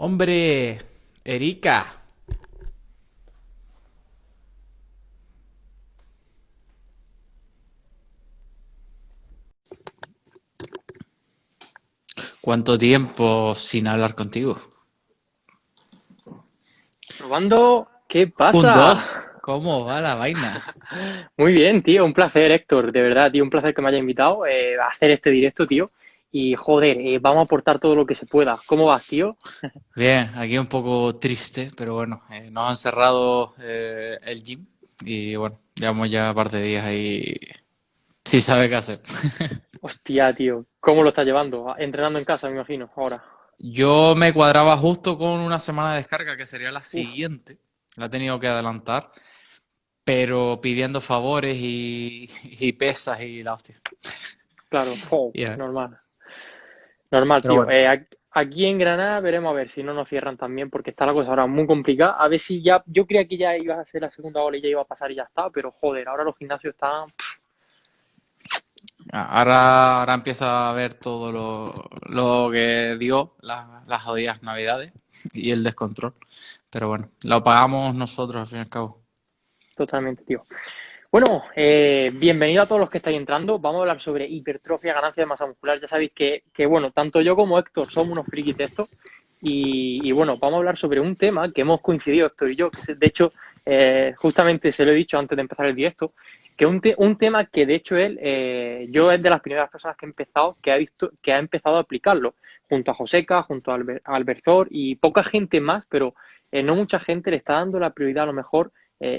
Hombre, Erika, ¿cuánto tiempo sin hablar contigo? Probando, ¿qué Un pasa? 2, ¿cómo va la vaina? Muy bien, tío, un placer, Héctor, de verdad, tío, un placer que me haya invitado a hacer este directo, tío. Y joder, vamos a aportar todo lo que se pueda. ¿Cómo vas, tío? Bien, aquí un poco triste, pero bueno, nos han cerrado el gym y bueno, llevamos ya un par de días ahí sin saber qué hacer. Hostia, tío, ¿cómo lo estás llevando? Entrenando en casa, me imagino, ahora. Yo me cuadraba justo con una semana de descarga, que sería la Uf, siguiente, la he tenido que adelantar, pero pidiendo favores y pesas y la hostia. claro, Ya. normal. Normal, Pero tío. bueno. Aquí en Granada veremos a ver si no nos cierran también, porque está la cosa ahora muy complicada. A ver si ya, yo creía que ya iba a ser la segunda ola y ya iba a pasar y ya está, pero joder, ahora los gimnasios están. Ahora empieza a ver todo lo que dio las jodidas navidades y el descontrol. Pero bueno, lo pagamos nosotros al fin y al cabo. Totalmente, tío. Bueno, bienvenido a todos los que estáis entrando. Vamos a hablar sobre hipertrofia, ganancia de masa muscular. Ya sabéis bueno, tanto yo como Héctor somos unos frikis de esto. Y bueno, vamos a hablar sobre un tema que hemos coincidido Héctor y yo, de hecho, justamente se lo he dicho antes de empezar el directo, que un tema que de hecho yo es de las primeras personas que he empezado, que ha empezado a aplicarlo, junto a Joseca, junto a Albertor y poca gente más, pero no mucha gente le está dando la prioridad a lo mejor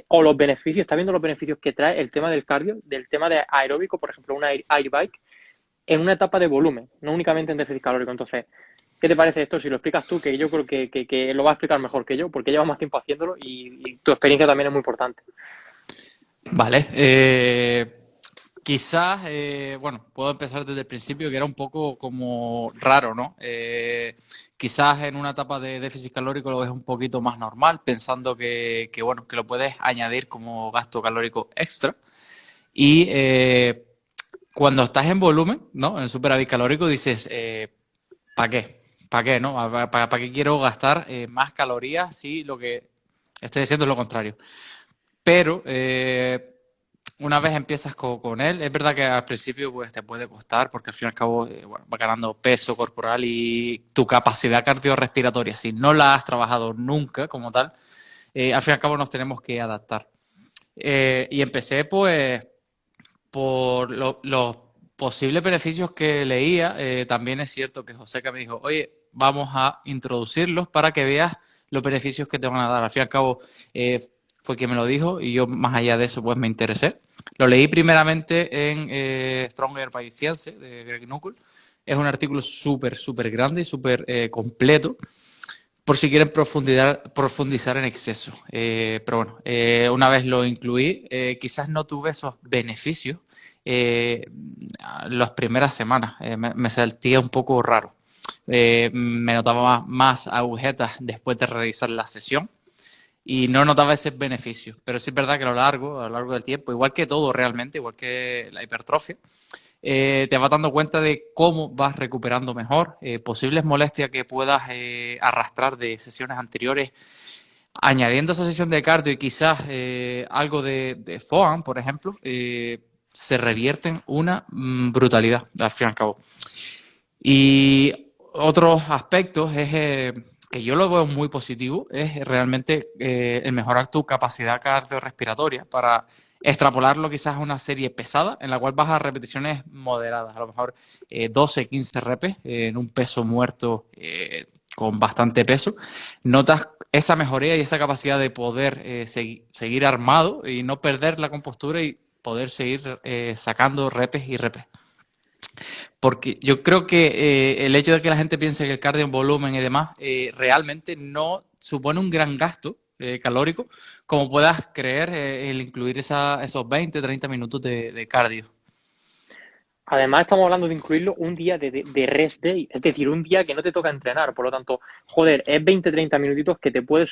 o los beneficios, está viendo los beneficios que trae el tema del cardio, del tema de aeróbico, por ejemplo, una air bike, en una etapa de volumen, no únicamente en déficit calórico. Entonces, ¿qué te parece esto? Si lo explicas tú, que yo creo que lo vas a explicar mejor que yo, porque llevas más tiempo haciéndolo y tu experiencia también es muy importante. Vale, quizás, bueno, puedo empezar desde el principio, que era un poco como raro, ¿no? Quizás en una etapa de déficit calórico lo ves un poquito más normal, pensando bueno, que lo puedes añadir como gasto calórico extra. Y cuando estás en volumen, ¿no? En superávit calórico, dices, ¿para qué? ¿Para qué, no? ¿Para qué quiero gastar más calorías si lo que estoy haciendo es lo contrario? Pero una vez empiezas con él, es verdad que al principio pues, te puede costar porque al fin y al cabo bueno, va ganando peso corporal y tu capacidad cardiorrespiratoria, si no la has trabajado nunca como tal, al fin y al cabo nos tenemos que adaptar. Y empecé pues por los posibles beneficios que leía, también es cierto que Joseca me dijo, oye, vamos a introducirlos para que veas los beneficios que te van a dar. Al fin y al cabo, fue quien me lo dijo y yo más allá de eso, pues me interesé. Lo leí primeramente en Stronger by Science de Greg Nuckols. Es un artículo súper, súper grande y súper completo por si quieren profundizar en exceso. Pero bueno, una vez lo incluí, quizás no tuve esos beneficios eh, las primeras semanas. Me sentía un poco raro. Me notaba más agujetas después de realizar la sesión y no notaba ese beneficio. Pero sí es verdad que a lo largo del tiempo, igual que todo realmente, igual que la hipertrofia, te vas dando cuenta de cómo vas recuperando mejor, posibles molestias que puedas arrastrar de sesiones anteriores, añadiendo esa sesión de cardio y quizás algo de FOAM, por ejemplo, se revierten una brutalidad, al fin y al cabo. Y otros aspectos es que yo lo veo muy positivo, es realmente el mejorar tu capacidad cardiorrespiratoria para extrapolarlo quizás a una serie pesada en la cual vas a repeticiones moderadas, a lo mejor 12, 15 repes en un peso muerto con bastante peso. Notas esa mejoría y esa capacidad de poder seguir armado y no perder la compostura y poder seguir sacando repes y repes. Porque yo creo que el hecho de que la gente piense que el cardio en volumen y demás realmente no supone un gran gasto calórico, como puedas creer el incluir esos 20, 30 minutos de cardio. Además, estamos hablando de incluirlo un día de rest day, es decir, un día que no te toca entrenar. Por lo tanto, joder, es 20-30 minutitos que te puede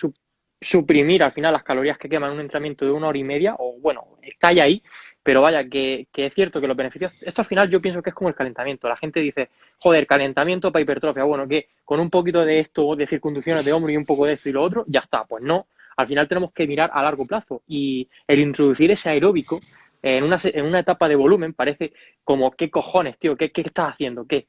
suprimir al final las calorías que queman un entrenamiento de 1 hora y media, o bueno, está ahí. pero vaya, que es cierto que los beneficios, esto al final yo pienso que es como el calentamiento. La gente dice, joder, calentamiento para hipertrofia, bueno, que con un poquito de esto, de circunducciones de hombro y un poco de esto y lo otro, ya está. Pues no, al final tenemos que mirar a largo plazo y el introducir ese aeróbico en una etapa de volumen parece como, ¿qué cojones, tío? ¿Qué estás haciendo? ¿Qué?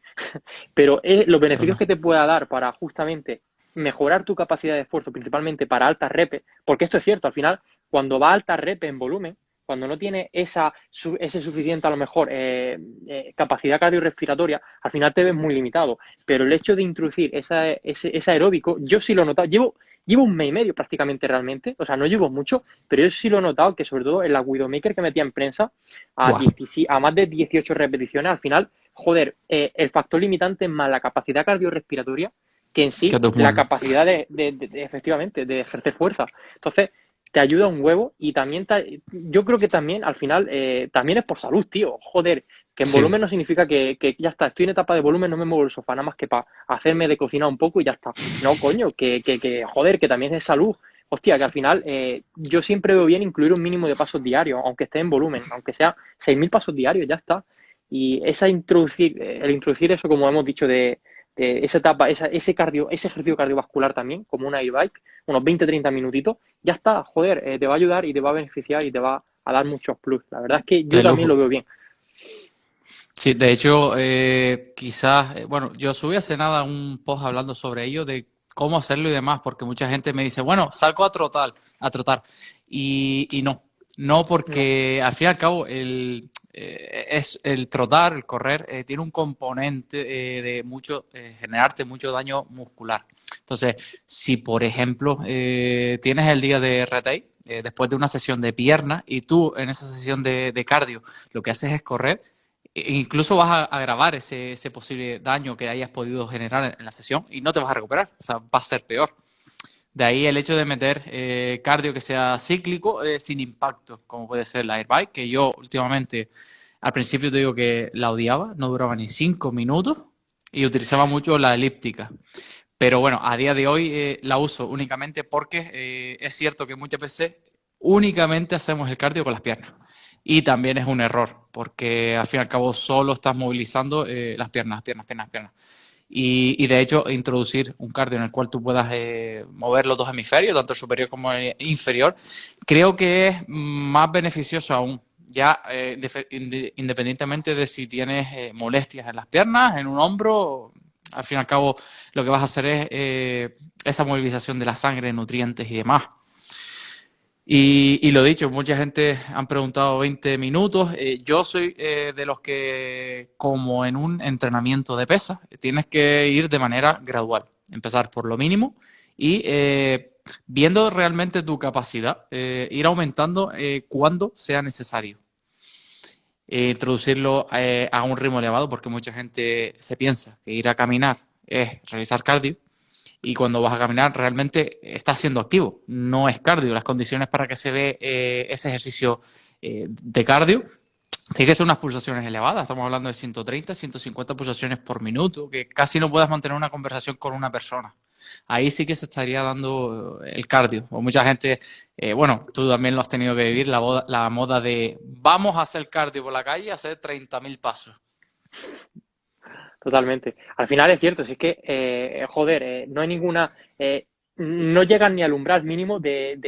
Pero los beneficios que te pueda dar para justamente mejorar tu capacidad de esfuerzo, principalmente para altas repes, porque esto es cierto, al final, cuando va a altas repes en volumen, cuando no tiene ese suficiente, a lo mejor, capacidad cardiorrespiratoria, al final te ves muy limitado. Pero el hecho de introducir ese aeróbico, yo sí lo he notado. Llevo un mes y medio prácticamente realmente, o sea, no llevo mucho, pero yo sí lo he notado que sobre todo en la Widowmaker que metía en prensa Buah, a más de 18 repeticiones, al final, joder, el factor limitante es más la capacidad cardiorrespiratoria que en que sí tus la muslos. capacidad efectivamente, de ejercer fuerza. Entonces, te ayuda un huevo y también, yo creo que también, al final, también es por salud, tío. Joder, que en Sí, volumen no significa que ya está, estoy en etapa de volumen, no me muevo el sofá, nada más que para hacerme de cocinar un poco y ya está. No, coño, joder, que también es salud. Hostia, que al sí, final yo siempre veo bien incluir un mínimo de pasos diarios, aunque esté en volumen, aunque sea 6.000 pasos diarios, ya está. Y el introducir eso, como hemos dicho, de esa etapa, ese ejercicio cardiovascular también, como una e-bike, unos 20-30 minutitos, ya está, joder, te va a ayudar y te va a beneficiar y te va a dar muchos plus. La verdad es que yo de también lo lujo. veo bien. Sí, de hecho, quizás, bueno, yo subí hace nada un post hablando sobre ello, de cómo hacerlo y demás, porque mucha gente me dice, bueno, salgo a trotar, y no No, porque al fin y al cabo es el trotar, el correr, tiene un componente de mucho, generarte mucho daño muscular. Entonces, si por ejemplo tienes el día de retake, después de una sesión de pierna, y tú en esa sesión de cardio lo que haces es correr, incluso vas a agravar ese posible daño que hayas podido generar en la sesión y no te vas a recuperar, o sea, va a ser peor. De ahí el hecho de meter cardio que sea cíclico sin impacto, como puede ser la airbike, que yo últimamente, al principio te digo que la odiaba, no duraba ni 5 minutos y utilizaba mucho la elíptica. Pero bueno, a día de hoy la uso únicamente porque es cierto que muchas veces únicamente hacemos el cardio con las piernas. Y también es un error, porque al fin y al cabo solo estás movilizando las piernas, piernas, piernas, piernas. Y de hecho, introducir un cardio en el cual tú puedas mover los dos hemisferios, tanto el superior como el inferior, creo que es más beneficioso aún. Ya independientemente de si tienes molestias en las piernas, en un hombro, al fin y al cabo lo que vas a hacer es esa movilización de la sangre, nutrientes y demás. Y lo dicho, mucha gente han preguntado 20 minutos. Yo soy de los que, como en un entrenamiento de pesas, tienes que ir de manera gradual. Empezar por lo mínimo y viendo realmente tu capacidad, ir aumentando cuando sea necesario. Introducirlo a un ritmo elevado, porque mucha gente se piensa que ir a caminar es realizar cardio y cuando vas a caminar realmente estás siendo activo, no es cardio. Las condiciones para que se dé ese ejercicio de cardio tiene que ser unas pulsaciones elevadas. Estamos hablando de 130, 150 pulsaciones por minuto, que casi no puedas mantener una conversación con una persona. Ahí sí que se estaría dando el cardio. O mucha gente, bueno, tú también lo has tenido que vivir, la moda de vamos a hacer cardio por la calle, hacer 30.000 pasos. totalmente. Al final es cierto, si es que, joder, no hay no llegan ni al umbral mínimo de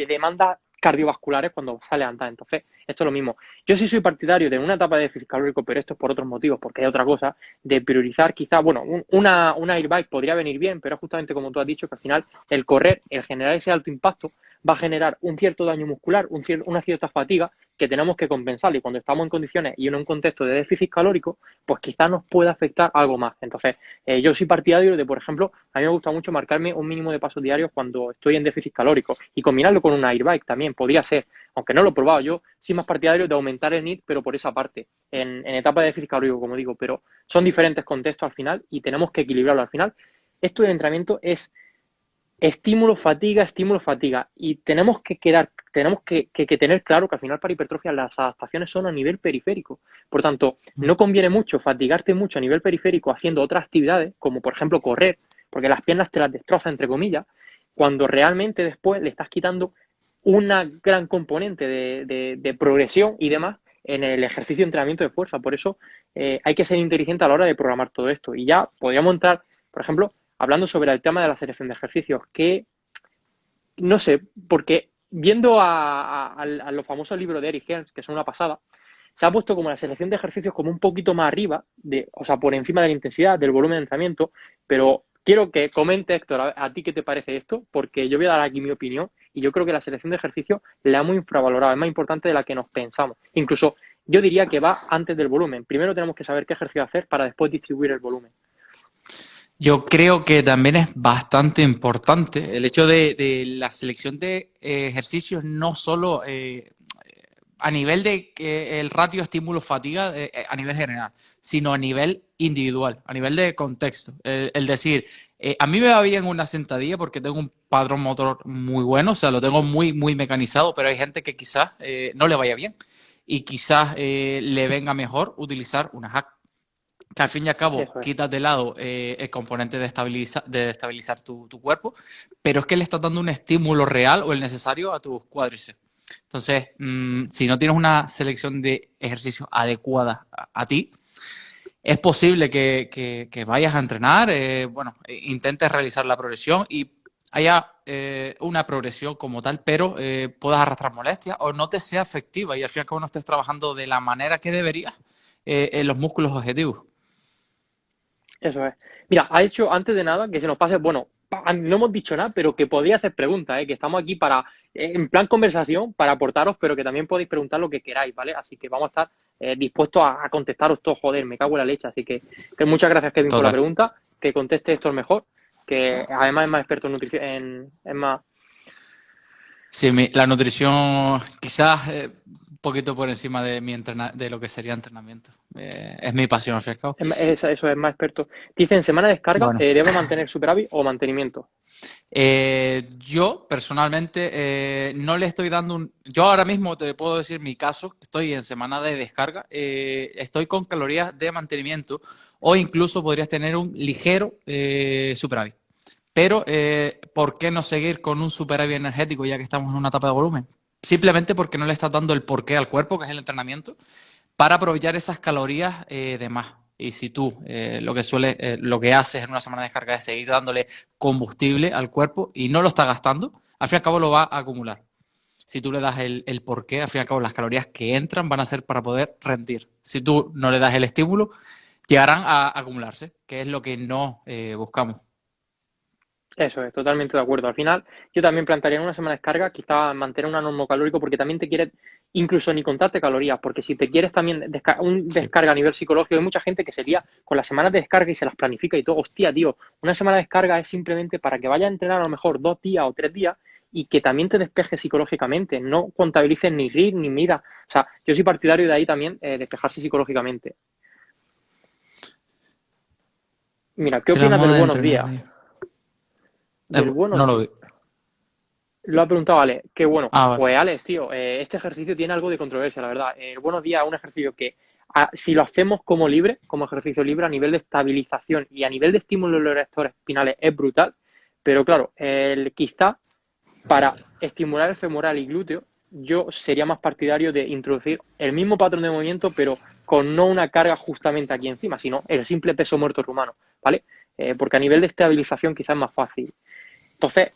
demandas cardiovasculares cuando sale a andar. Entonces, esto es lo mismo. Yo sí soy partidario de una etapa de déficit calórico, pero esto es por otros motivos, porque hay otra cosa, de priorizar quizá, bueno, una airbike podría venir bien, pero justamente como tú has dicho, que al final el correr, el generar ese alto impacto, va a generar un cierto daño muscular, una cierta fatiga que tenemos que compensar y cuando estamos en condiciones y en un contexto de déficit calórico, pues quizás nos pueda afectar algo más. Entonces, yo soy partidario de, por ejemplo, a mí me gusta mucho marcarme un mínimo de pasos diarios cuando estoy en déficit calórico y combinarlo con una airbike también, podría ser, aunque no lo he probado. Yo soy más partidario de aumentar el NIT, pero por esa parte, en etapa de déficit calórico, como digo, pero son diferentes contextos al final y tenemos que equilibrarlo al final. Esto del entrenamiento es estímulo, fatiga. Y tenemos que tener claro que al final para hipertrofia las adaptaciones son a nivel periférico. Por tanto, no conviene mucho fatigarte mucho a nivel periférico haciendo otras actividades, como por ejemplo correr, porque las piernas te las destroza, entre comillas, cuando realmente después le estás quitando una gran componente de progresión y demás en el ejercicio de entrenamiento de fuerza. Por eso hay que ser inteligente a la hora de programar todo esto. Y ya podríamos entrar, por ejemplo, hablando sobre el tema de la selección de ejercicios, que no sé, porque viendo a los famosos libros de Eric Helms, que son una pasada, se ha puesto como la selección de ejercicios como un poquito más arriba, o sea, por encima de la intensidad, del volumen de entrenamiento, pero quiero que comente, Héctor, a ti qué te parece esto, porque yo voy a dar aquí mi opinión y yo creo que la selección de ejercicios la hemos infravalorado, es más importante de la que nos pensamos. Incluso yo diría que va antes del volumen. Primero tenemos que saber qué ejercicio hacer para después distribuir el volumen. Yo creo que también es bastante importante el hecho de la selección de ejercicios, no solo a nivel de el ratio estímulo-fatiga a nivel general, sino a nivel individual, a nivel de contexto. El decir, a mí me va bien una sentadilla porque tengo un patrón motor muy bueno, o sea, lo tengo muy, muy mecanizado, pero hay gente que quizás no le vaya bien y quizás le venga mejor utilizar una hack, que al fin y al cabo Eso es. quitas de lado el componente de estabilizar tu cuerpo, pero es que le estás dando un estímulo real o el necesario a tus cuádriceps. Entonces, si no tienes una selección de ejercicios adecuada a ti, es posible que vayas a entrenar, bueno, intentes realizar la progresión y haya una progresión como tal, pero puedas arrastrar molestias o no te sea efectiva y al fin y al cabo no estés trabajando de la manera que deberías en los músculos objetivos. Eso es. Mira, ha hecho antes de nada que se nos pase, bueno, no hemos dicho nada, pero que podéis hacer preguntas, ¿eh? Que estamos aquí para, en plan conversación, para aportaros, pero que también podéis preguntar lo que queráis, ¿vale? Así que vamos a estar dispuestos a contestaros todo, joder, me cago en la leche. Así que muchas gracias, Kevin, por la Total. pregunta, que conteste Héctor mejor, que además es más experto en nutrición, es más, Sí, la nutrición quizás un poquito por encima de de lo que sería entrenamiento. Es mi pasión, al fin y al cabo. eso es más experto. Dice, en semana de descarga, Bueno, ¿debo mantener superávit o mantenimiento? yo personalmente no le estoy dando un... Yo ahora mismo te puedo decir mi caso, estoy en semana de descarga, estoy con calorías de mantenimiento o incluso podrías tener un ligero superávit. Pero, ¿por qué no seguir con un superávit energético ya que estamos en una etapa de volumen? Simplemente porque no le estás dando el porqué al cuerpo, que es el entrenamiento, para aprovechar esas calorías de más. Y si tú lo que haces en una semana de descarga es seguir dándole combustible al cuerpo y no lo estás gastando, al fin y al cabo lo va a acumular. Si tú le das el porqué, al fin y al cabo las calorías que entran van a ser para poder rendir. Si tú no le das el estímulo, llegarán a acumularse, que es lo que no buscamos. Eso es, totalmente de acuerdo. Al final, yo también plantearía en una semana de descarga quizá mantener un normo calórico porque también te quieres, incluso ni contarte calorías, porque si te quieres también un Sí. descarga a nivel psicológico, hay mucha gente que sería con las semanas de descarga y se las planifica y todo. Hostia, tío, una semana de descarga es simplemente para que vayas a entrenar a lo mejor 2 días o 3 días y que también te despejes psicológicamente, no contabilices ni RIR ni mira. O sea, yo soy partidario de ahí también despejarse psicológicamente. Mira, ¿qué Que la opinas del moda de buenos entrenar días? ahí. Del No buenos lo días. vi. Lo ha preguntado Ale. Qué bueno. Ah, vale. Pues Alex, tío, este ejercicio tiene algo de controversia, la verdad. El buenos días es un ejercicio que, si lo hacemos como libre, como ejercicio libre, a nivel de estabilización y a nivel de estímulo de los erectores espinales, es brutal. Pero claro, quizá para estimular el femoral y glúteo, yo sería más partidario de introducir el mismo patrón de movimiento, pero con no una carga justamente aquí encima, sino el simple peso muerto rumano, ¿vale? Porque a nivel de estabilización quizás es más fácil. Entonces,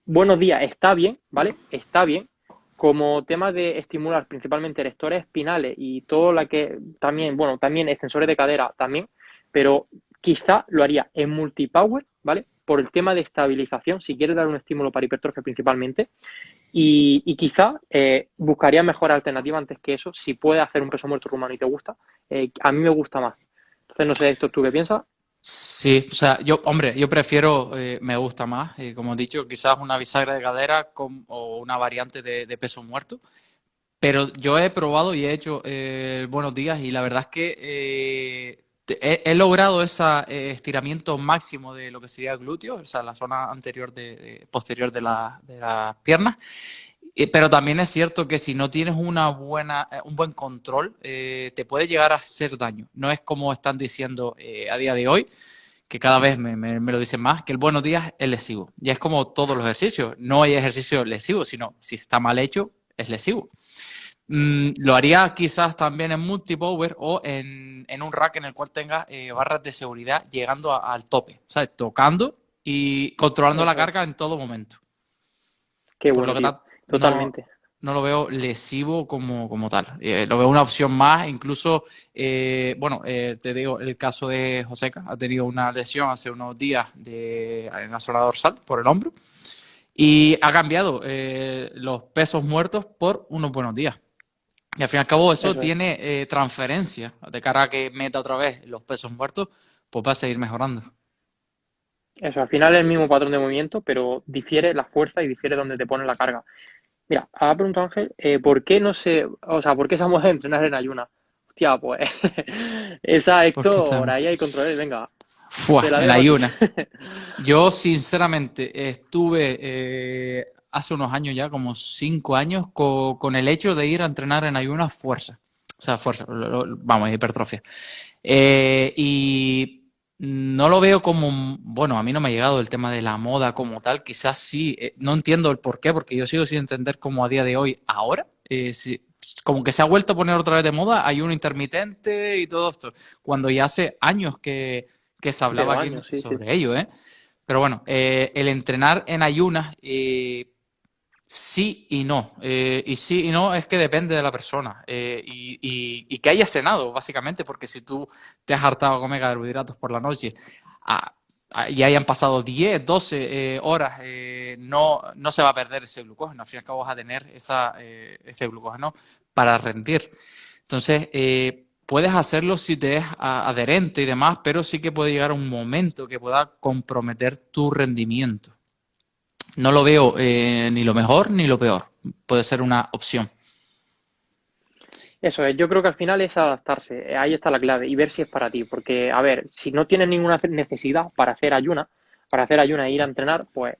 buenos días, está bien, ¿vale? Está bien. Como tema de estimular principalmente erectores espinales y todo lo que también, bueno, también extensores de cadera también, pero quizá lo haría en multipower, ¿vale? Por el tema de estabilización, si quieres dar un estímulo para hipertrofia principalmente, y quizá buscaría mejor alternativa antes que eso, si puedes hacer un peso muerto rumano y te gusta, a mí me gusta más. Entonces, no sé, esto tú qué piensas. Sí, o sea, hombre, yo prefiero, me gusta más, como he dicho, quizás una bisagra de cadera o una variante de peso muerto, pero yo he probado y he hecho buenos días y la verdad es que he logrado ese estiramiento máximo de lo que sería el glúteo, o sea, la zona anterior posterior de las piernas. Pero también es cierto que si no tienes un buen control, te puede llegar a hacer daño. No es como están diciendo a día de hoy, que cada vez me lo dicen más, que el buenos días es lesivo. Y es como todos los ejercicios. No hay ejercicio lesivo, sino si está mal hecho, es lesivo. Lo haría quizás también en multipower o en un rack en el cual tenga barras de seguridad llegando al tope, ¿sabes? Tocando y controlando la Eso es. carga en todo momento. Qué Por lo bueno, que tío. no, Totalmente. no lo veo lesivo como tal. Lo veo una opción más, incluso, te digo, el caso de Joseca ha tenido una lesión hace unos días en la zona dorsal por el hombro y ha cambiado los pesos muertos por unos buenos días. Y al fin y al cabo eso Eso es. tiene transferencia de cara a que meta otra vez los pesos muertos, pues va a seguir mejorando. Eso, al final es el mismo patrón de movimiento, pero difiere la fuerza y difiere dónde te pones la carga. Mira, ha preguntado Ángel, ¿por qué no se, o sea, por qué esa mujer entrenar en ayuna? Hostia, pues, esa Porque Héctor, está... ahí hay control, venga, Fua, te la en la dejo a ti. ayuna. Yo, sinceramente, estuve hace unos años ya, como 5 años, con el hecho de ir a entrenar en ayunas fuerza. O sea, fuerza, vamos, hipertrofia. Y no lo veo como, bueno, a mí no me ha llegado el tema de la moda como tal, quizás sí, no entiendo el por qué, porque yo sigo sin entender cómo a día de hoy, ahora, como que se ha vuelto a poner otra vez de moda, ayuno intermitente y todo esto, cuando ya hace años que se hablaba Pero aquí años, sí, sí. sobre ello, ¿eh? Pero bueno, el entrenar en ayunas, sí y no. Y sí y no es que depende de la persona. Y que haya cenado, básicamente, porque si tú te has hartado de comer carbohidratos por la noche ah, y hayan pasado 10 12 horas, no se va a perder ese glucógeno. Al fin y al cabo vas a tener ese glucógeno para rendir. Entonces, puedes hacerlo si te es adherente y demás, pero sí que puede llegar un momento que pueda comprometer tu rendimiento. No lo veo ni lo mejor ni lo peor. Puede ser una opción. Eso es, yo creo que al final es adaptarse, ahí está la clave, y ver si es para ti, porque, a ver, si no tienes ninguna necesidad para hacer ayuna e ir a entrenar, pues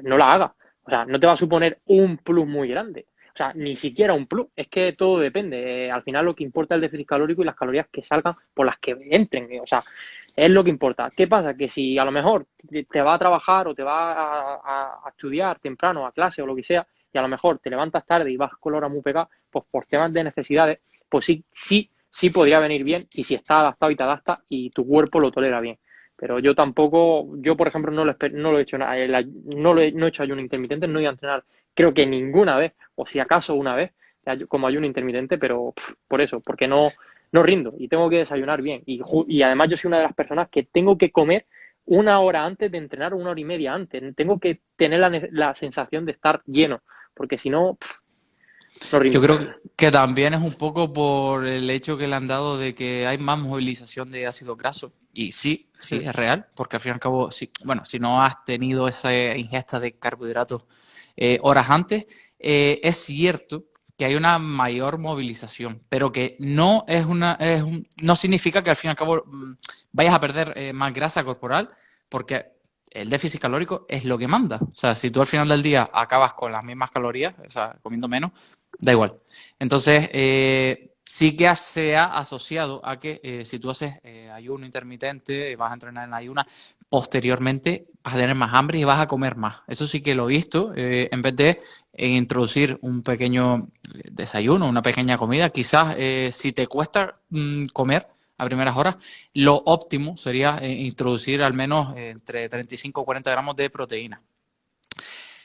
no la hagas. O sea, no te va a suponer un plus muy grande. O sea, ni siquiera un plus. Es que todo depende. Al final lo que importa es el déficit calórico y las calorías que salgan por las que entren. O sea, es lo que importa. ¿Qué pasa? Que si a lo mejor te va a trabajar o te va a estudiar temprano, a clase o lo que sea, y a lo mejor te levantas tarde y vas con la hora muy pegada, pues por temas de necesidades, pues sí podría venir bien y si está adaptado y te adapta y tu cuerpo lo tolera bien. Pero yo tampoco, yo por ejemplo no lo he hecho, no he hecho ayuno intermitente, no he ido a entrenar creo que ninguna vez, o si acaso una vez, como ayuno intermitente, pero por eso, porque no rindo y tengo que desayunar bien. Y además yo soy una de las personas que tengo que comer una hora antes de entrenar, una hora y media antes. Tengo que tener la sensación de estar lleno, porque si no, no Yo rindo. creo que también es un poco por el hecho que le han dado de que hay más movilización de ácido graso. Y sí, sí, es real, porque al fin y al cabo, sí, bueno, si no has tenido esa ingesta de carbohidratos horas antes, es cierto que hay una mayor movilización, pero que no es no significa que al fin y al cabo vayas a perder más grasa corporal, porque el déficit calórico es lo que manda. O sea, si tú al final del día acabas con las mismas calorías, o sea, comiendo menos, da igual. Entonces, sí que se ha asociado a que si tú haces ayuno intermitente, vas a entrenar en ayuna, posteriormente vas a tener más hambre y vas a comer más. Eso sí que lo he visto. En vez de introducir un pequeño desayuno, una pequeña comida, quizás si te cuesta comer a primeras horas, lo óptimo sería introducir al menos entre 35 o 40 gramos de proteína.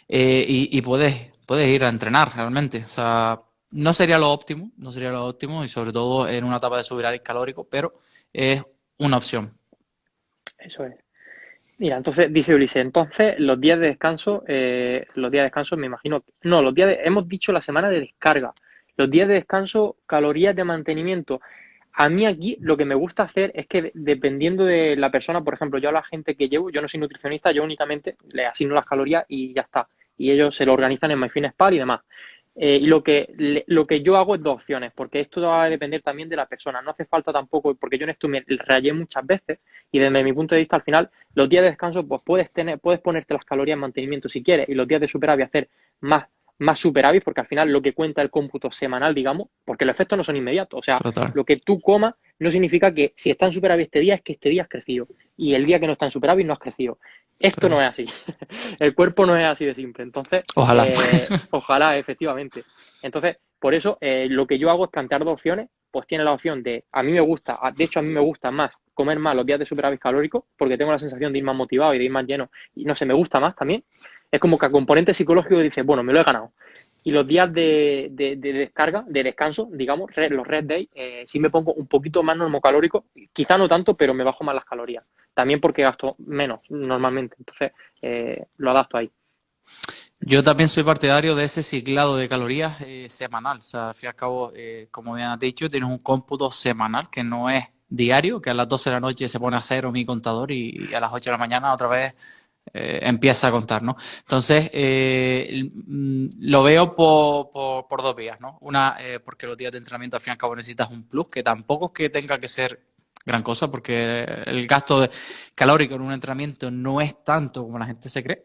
Y puedes ir a entrenar realmente. O sea, no sería lo óptimo, no sería lo óptimo y sobre todo en una etapa de subir al calórico, pero es una opción. Eso es. Mira, entonces dice Ulises, entonces los días de descanso me imagino, no, hemos dicho la semana de descarga, los días de descanso, calorías de mantenimiento. A mí aquí lo que me gusta hacer es que dependiendo de la persona, por ejemplo, yo a la gente que llevo, yo no soy nutricionista, yo únicamente le asigno las calorías y ya está. Y ellos se lo organizan en MyFitnessPal y demás. Y lo que yo hago es dos opciones, porque esto va a depender también de la persona. No hace falta tampoco, porque yo en esto me rayé muchas veces y desde mi punto de vista al final, los días de descanso, pues puedes ponerte las calorías en mantenimiento si quieres y los días de superávit hacer más superávit, porque al final lo que cuenta el cómputo semanal, digamos, porque los efectos no son inmediatos. O sea, Total. lo que tú comas no significa que si está en superávit este día es que este día has crecido. y el día que no está en superávit no has crecido. Esto no Claro. es así. El cuerpo no es así de simple. Entonces, Ojalá. ojalá, efectivamente. Entonces, por eso lo que yo hago es plantear dos opciones. Pues tiene la opción de, a mí me gusta, de hecho a mí me gusta más comer más los días de superávit calórico, porque tengo la sensación de ir más motivado y de ir más lleno, y no sé, me gusta más también. Es como que a componente psicológico dices, bueno, me lo he ganado. Y los días de descarga, de descanso, digamos, los rest days, sí me pongo un poquito más normocalórico, quizá no tanto, pero me bajo más las calorías. También porque gasto menos normalmente, entonces lo adapto ahí. Yo también soy partidario de ese ciclado de calorías semanal. O sea, al fin y al cabo, como bien has dicho, tienes un cómputo semanal que no es diario, que a las 12 de la noche se pone a cero mi contador y a las 8 de la mañana otra vez empieza a contar, ¿no? Entonces, lo veo por dos vías, ¿no? Una, porque los días de entrenamiento al fin y al cabo necesitas un plus, que tampoco es que tenga que ser gran cosa, porque el gasto calórico en un entrenamiento no es tanto como la gente se cree.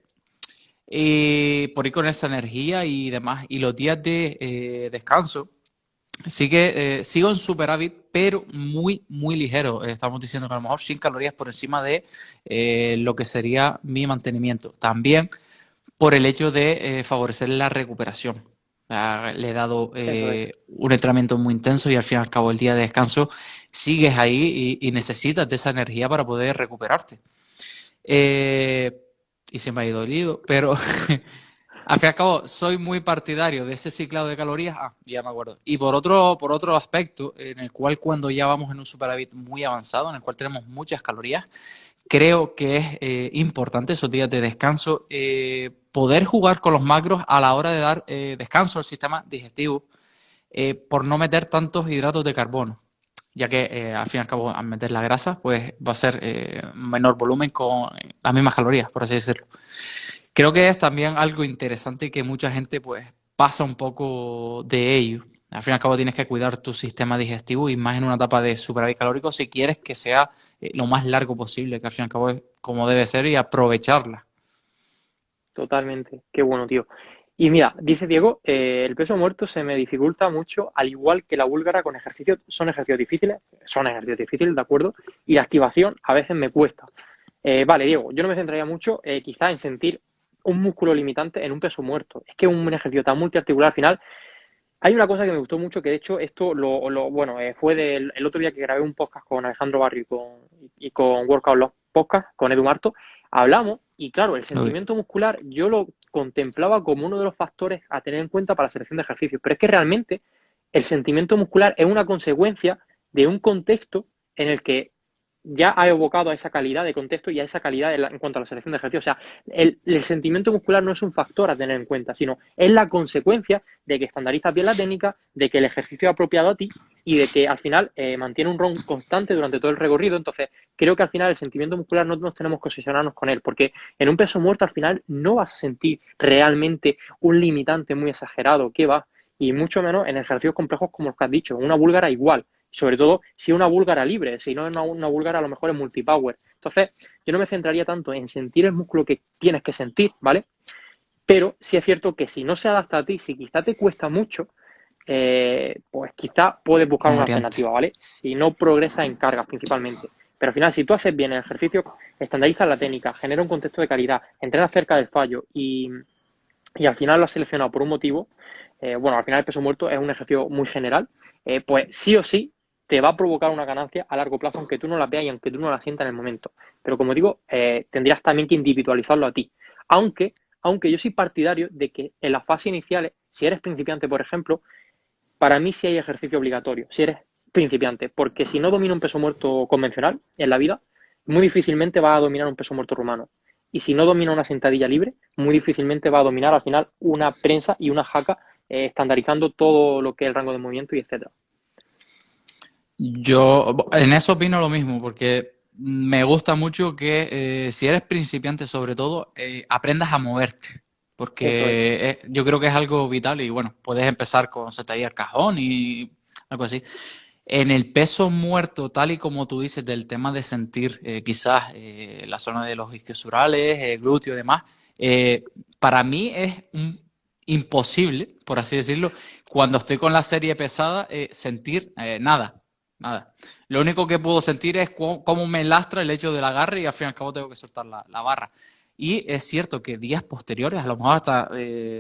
Por ir con esa energía y demás. Y los días de descanso, sí que sigo en superávit, pero muy, muy ligero. Estamos diciendo que a lo mejor 100 calorías por encima de lo que sería mi mantenimiento. También por el hecho de favorecer la recuperación. O sea, le he dado Eso es. un entrenamiento muy intenso y al fin y al cabo el día de descanso sigues ahí y necesitas de esa energía para poder recuperarte. Eh, y se me ha ido el hilo, pero al fin y al cabo soy muy partidario de ese ciclado de calorías. Ah, ya me acuerdo. Y por otro aspecto, en el cual cuando ya vamos en un superávit muy avanzado, en el cual tenemos muchas calorías, creo que es importante esos días de descanso, poder jugar con los macros a la hora de dar descanso al sistema digestivo, por no meter tantos hidratos de carbono, ya que al fin y al cabo al meter la grasa pues va a ser menor volumen con las mismas calorías, por así decirlo. Creo que es también algo interesante que mucha gente pues pasa un poco de ello. Al fin y al cabo tienes que cuidar tu sistema digestivo y más en una etapa de superávit calórico si quieres que sea lo más largo posible, que al fin y al cabo es como debe ser y aprovecharla. Totalmente. Qué bueno, tío. Y mira, dice Diego, el peso muerto se me dificulta mucho, al igual que la búlgara con ejercicios. Son ejercicios difíciles, ¿de acuerdo? Y la activación a veces me cuesta. Vale, Diego, yo no me centraría mucho quizás en sentir un músculo limitante en un peso muerto. Es que un ejercicio tan multiarticular al final. Hay una cosa que me gustó mucho, que de hecho esto bueno, fue el otro día que grabé un podcast con Alejandro Barrio y con Workout Los Podcast, con Edu Marto, hablamos y claro, el Uy. sentimiento muscular yo lo contemplaba como uno de los factores a tener en cuenta para la selección de ejercicios, pero es que realmente el sentimiento muscular es una consecuencia de un contexto en el que ya ha evocado a esa calidad de contexto y a esa calidad en cuanto a la selección de ejercicios. O sea, el sentimiento muscular no es un factor a tener en cuenta, sino es la consecuencia de que estandarizas bien la técnica, de que el ejercicio es apropiado a ti y de que al final mantiene un ROM constante durante todo el recorrido. Entonces, creo que al final el sentimiento muscular no nos tenemos que obsesionarnos con él, porque en un peso muerto al final no vas a sentir realmente un limitante muy exagerado, ¿qué va? Y mucho menos en ejercicios complejos como los que has dicho, una búlgara igual. Sobre todo si es una búlgara libre, si no es una búlgara a lo mejor es multipower. Entonces, yo no me centraría tanto en sentir el músculo que tienes que sentir, ¿vale? Pero sí es cierto que si no se adapta a ti, si quizá te cuesta mucho, pues quizá puedes buscar Una una variante. alternativa, ¿vale? Si no progresa en cargas principalmente. Pero al final, si tú haces bien el ejercicio, estandarizas la técnica, genera un contexto de calidad, entrenas cerca del fallo y al final lo has seleccionado por un motivo, bueno, al final el peso muerto es un ejercicio muy general, pues sí o sí te va a provocar una ganancia a largo plazo, aunque tú no la veas y aunque tú no la sientas en el momento. Pero como digo, tendrías también que individualizarlo a ti. Aunque yo soy partidario de que en las fases iniciales, si eres principiante, por ejemplo, para mí sí hay ejercicio obligatorio, si eres principiante, porque si no domina un peso muerto convencional en la vida, muy difícilmente va a dominar un peso muerto rumano. Y si no domina una sentadilla libre, muy difícilmente va a dominar al final una prensa y una jaca, estandarizando todo lo que es el rango de movimiento y etcétera. Yo en eso opino lo mismo, porque me gusta mucho que si eres principiante sobre todo, aprendas a moverte, Eso es. porque yo creo que es algo vital y bueno, puedes empezar con sentadilla al cajón y algo así. En el peso muerto, tal y como tú dices, del tema de sentir quizás la zona de los isquiosurales, glúteo y demás, eh, para mí es imposible, por así decirlo, cuando estoy con la serie pesada, sentir nada. Nada. Lo único que puedo sentir es cómo me lastra el hecho del agarre y al fin y al cabo tengo que soltar la barra. Y es cierto que días posteriores, a lo mejor hasta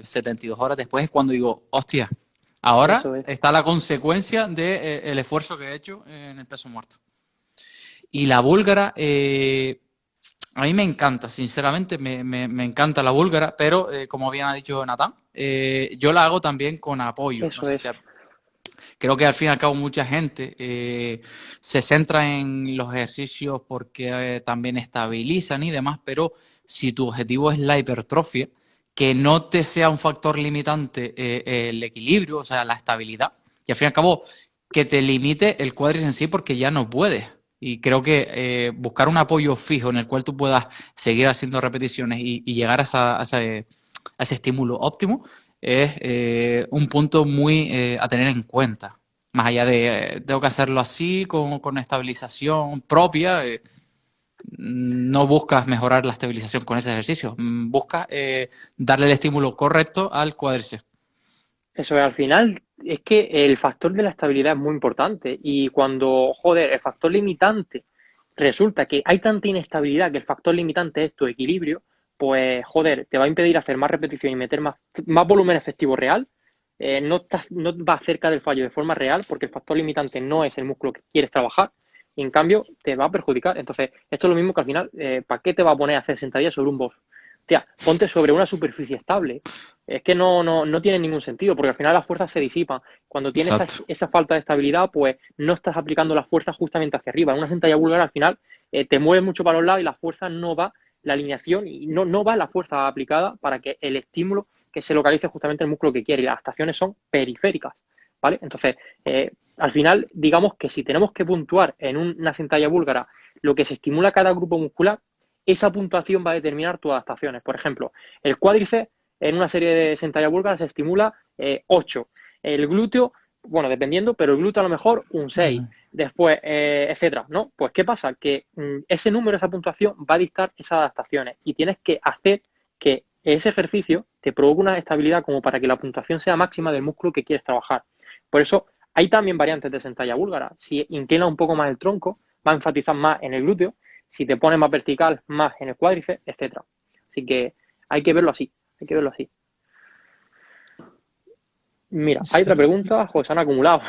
72 horas después, es cuando digo, hostia, ahora Eso es. está la consecuencia del esfuerzo que he hecho en el peso muerto. Y la búlgara, a mí me encanta, sinceramente, me encanta la búlgara, pero como bien ha dicho Natán, yo la hago también con apoyo. No Eso sé es. si creo que al fin y al cabo mucha gente se centra en los ejercicios porque también estabilizan y demás, pero si tu objetivo es la hipertrofia, que no te sea un factor limitante el equilibrio, o sea, la estabilidad, y al fin y al cabo que te limite el cuádriceps en sí porque ya no puedes. Y creo que buscar un apoyo fijo en el cual tú puedas seguir haciendo repeticiones y llegar a ese estímulo óptimo es un punto muy a tener en cuenta. Más allá de tengo que hacerlo así, con estabilización propia, no buscas mejorar la estabilización con ese ejercicio, buscas darle el estímulo correcto al cuádriceps. Eso es, al final es que el factor de la estabilidad es muy importante y cuando, joder, el factor limitante resulta que hay tanta inestabilidad que el factor limitante es tu equilibrio, pues, joder, te va a impedir hacer más repetición y meter más volumen efectivo real. No vas cerca del fallo de forma real porque el factor limitante no es el músculo que quieres trabajar y en cambio te va a perjudicar. Entonces, esto es lo mismo que al final, ¿para qué te va a poner a hacer sentadillas sobre un box? Tía, ponte sobre una superficie estable. Es que no tiene ningún sentido, porque al final las fuerzas se disipan. Cuando tienes Exacto. esa falta de estabilidad, pues no estás aplicando la fuerza justamente hacia arriba. En una sentadilla búlgara al final te mueves mucho para los lados y la fuerza no va, la alineación y no va la fuerza aplicada para que el estímulo que se localice justamente en el músculo que quiere. Y las adaptaciones son periféricas, ¿vale? Entonces, al final, digamos que si tenemos que puntuar en una sentadilla búlgara lo que se estimula cada grupo muscular, esa puntuación va a determinar tus adaptaciones. Por ejemplo, el cuádriceps en una serie de sentadillas búlgaras se estimula 8. El glúteo, bueno, dependiendo, pero el glúteo a lo mejor un 6. Después, etcétera, ¿no? Pues, ¿qué pasa? Que ese número, esa puntuación va a dictar esas adaptaciones y tienes que hacer que ese ejercicio te provoque una estabilidad como para que la puntuación sea máxima del músculo que quieres trabajar. Por eso, hay también variantes de sentadilla búlgara. Si inclina un poco más el tronco, va a enfatizar más en el glúteo. Si te pones más vertical, más en el cuádriceps, etcétera. Así que hay que verlo así. Hay que verlo así. Mira, hay Sí. otra pregunta, José han acumulado.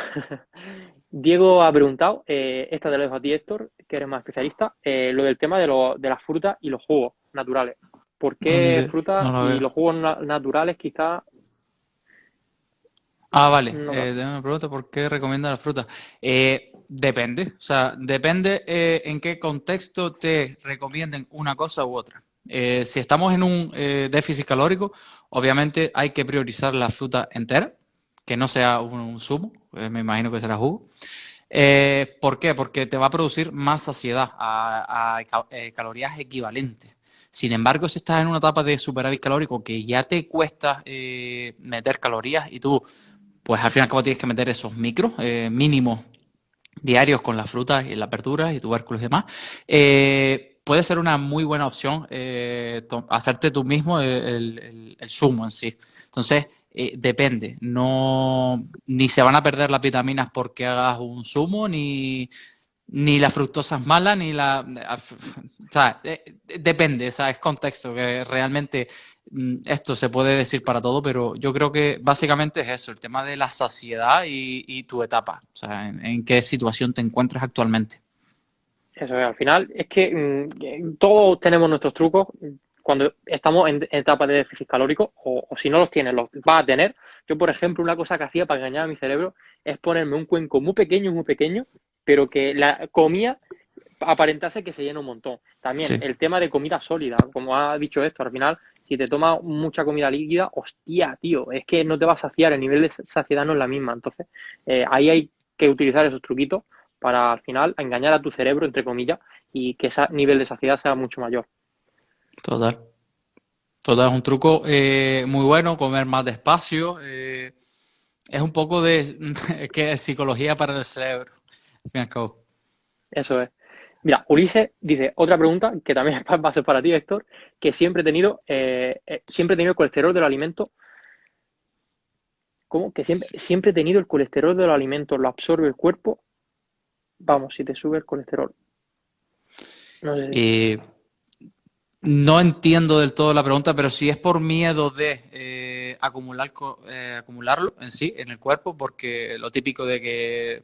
Diego ha preguntado, esta te lo dejo a ti, Héctor, que eres más especialista, lo del tema de las frutas y los jugos naturales. ¿Por qué ¿Dónde? frutas No lo y veo. los jugos naturales quizás Ah, vale. no tanto? Me pregunta por qué recomienda la fruta. Depende, o sea, depende en qué contexto te recomienden una cosa u otra. Si estamos en un déficit calórico, obviamente hay que priorizar la fruta entera, que no sea un zumo, me imagino que será jugo. ¿Por qué? Porque te va a producir más saciedad a calorías equivalentes. Sin embargo, si estás en una etapa de superávit calórico que ya te cuesta meter calorías y tú pues al fin y al cabo tienes que meter esos micros mínimos diarios con las frutas y las verduras y tubérculos y demás. Puede ser una muy buena opción hacerte tú mismo el zumo en sí. Entonces, depende. No, ni se van a perder las vitaminas porque hagas un zumo, ni la fructosa es mala, ni la... O sea, depende, o sea, es contexto, que realmente esto se puede decir para todo, pero yo creo que básicamente es eso, el tema de la saciedad y tu etapa, o sea, en qué situación te encuentras actualmente. Eso es, al final es que todos tenemos nuestros trucos cuando estamos en etapa de déficit calórico o si no los tienes, los vas a tener. Yo, por ejemplo, una cosa que hacía para engañar a mi cerebro es ponerme un cuenco muy pequeño, pero que la comía aparentase que se llena un montón. También Sí, el tema de comida sólida, como ha dicho esto, al final, si te tomas mucha comida líquida, hostia, tío, es que no te va a saciar, el nivel de saciedad no es la misma. Entonces, ahí hay que utilizar esos truquitos para al final engañar a tu cerebro, entre comillas, y que ese nivel de saciedad sea mucho mayor. total. Total, es un truco muy bueno, comer más despacio. Es un poco de es que es psicología para el cerebro, al fin y al cabo. Eso es. Mira, Ulises dice otra pregunta que también va a ser para ti, Héctor, que siempre he tenido el colesterol de los alimentos. ¿Cómo? Que siempre he tenido el colesterol de los alimentos, lo absorbe el cuerpo. Vamos, si te sube el colesterol. No sé si. Eh, no entiendo del todo la pregunta, pero si es por miedo de acumularlo en sí, en el cuerpo, porque lo típico de que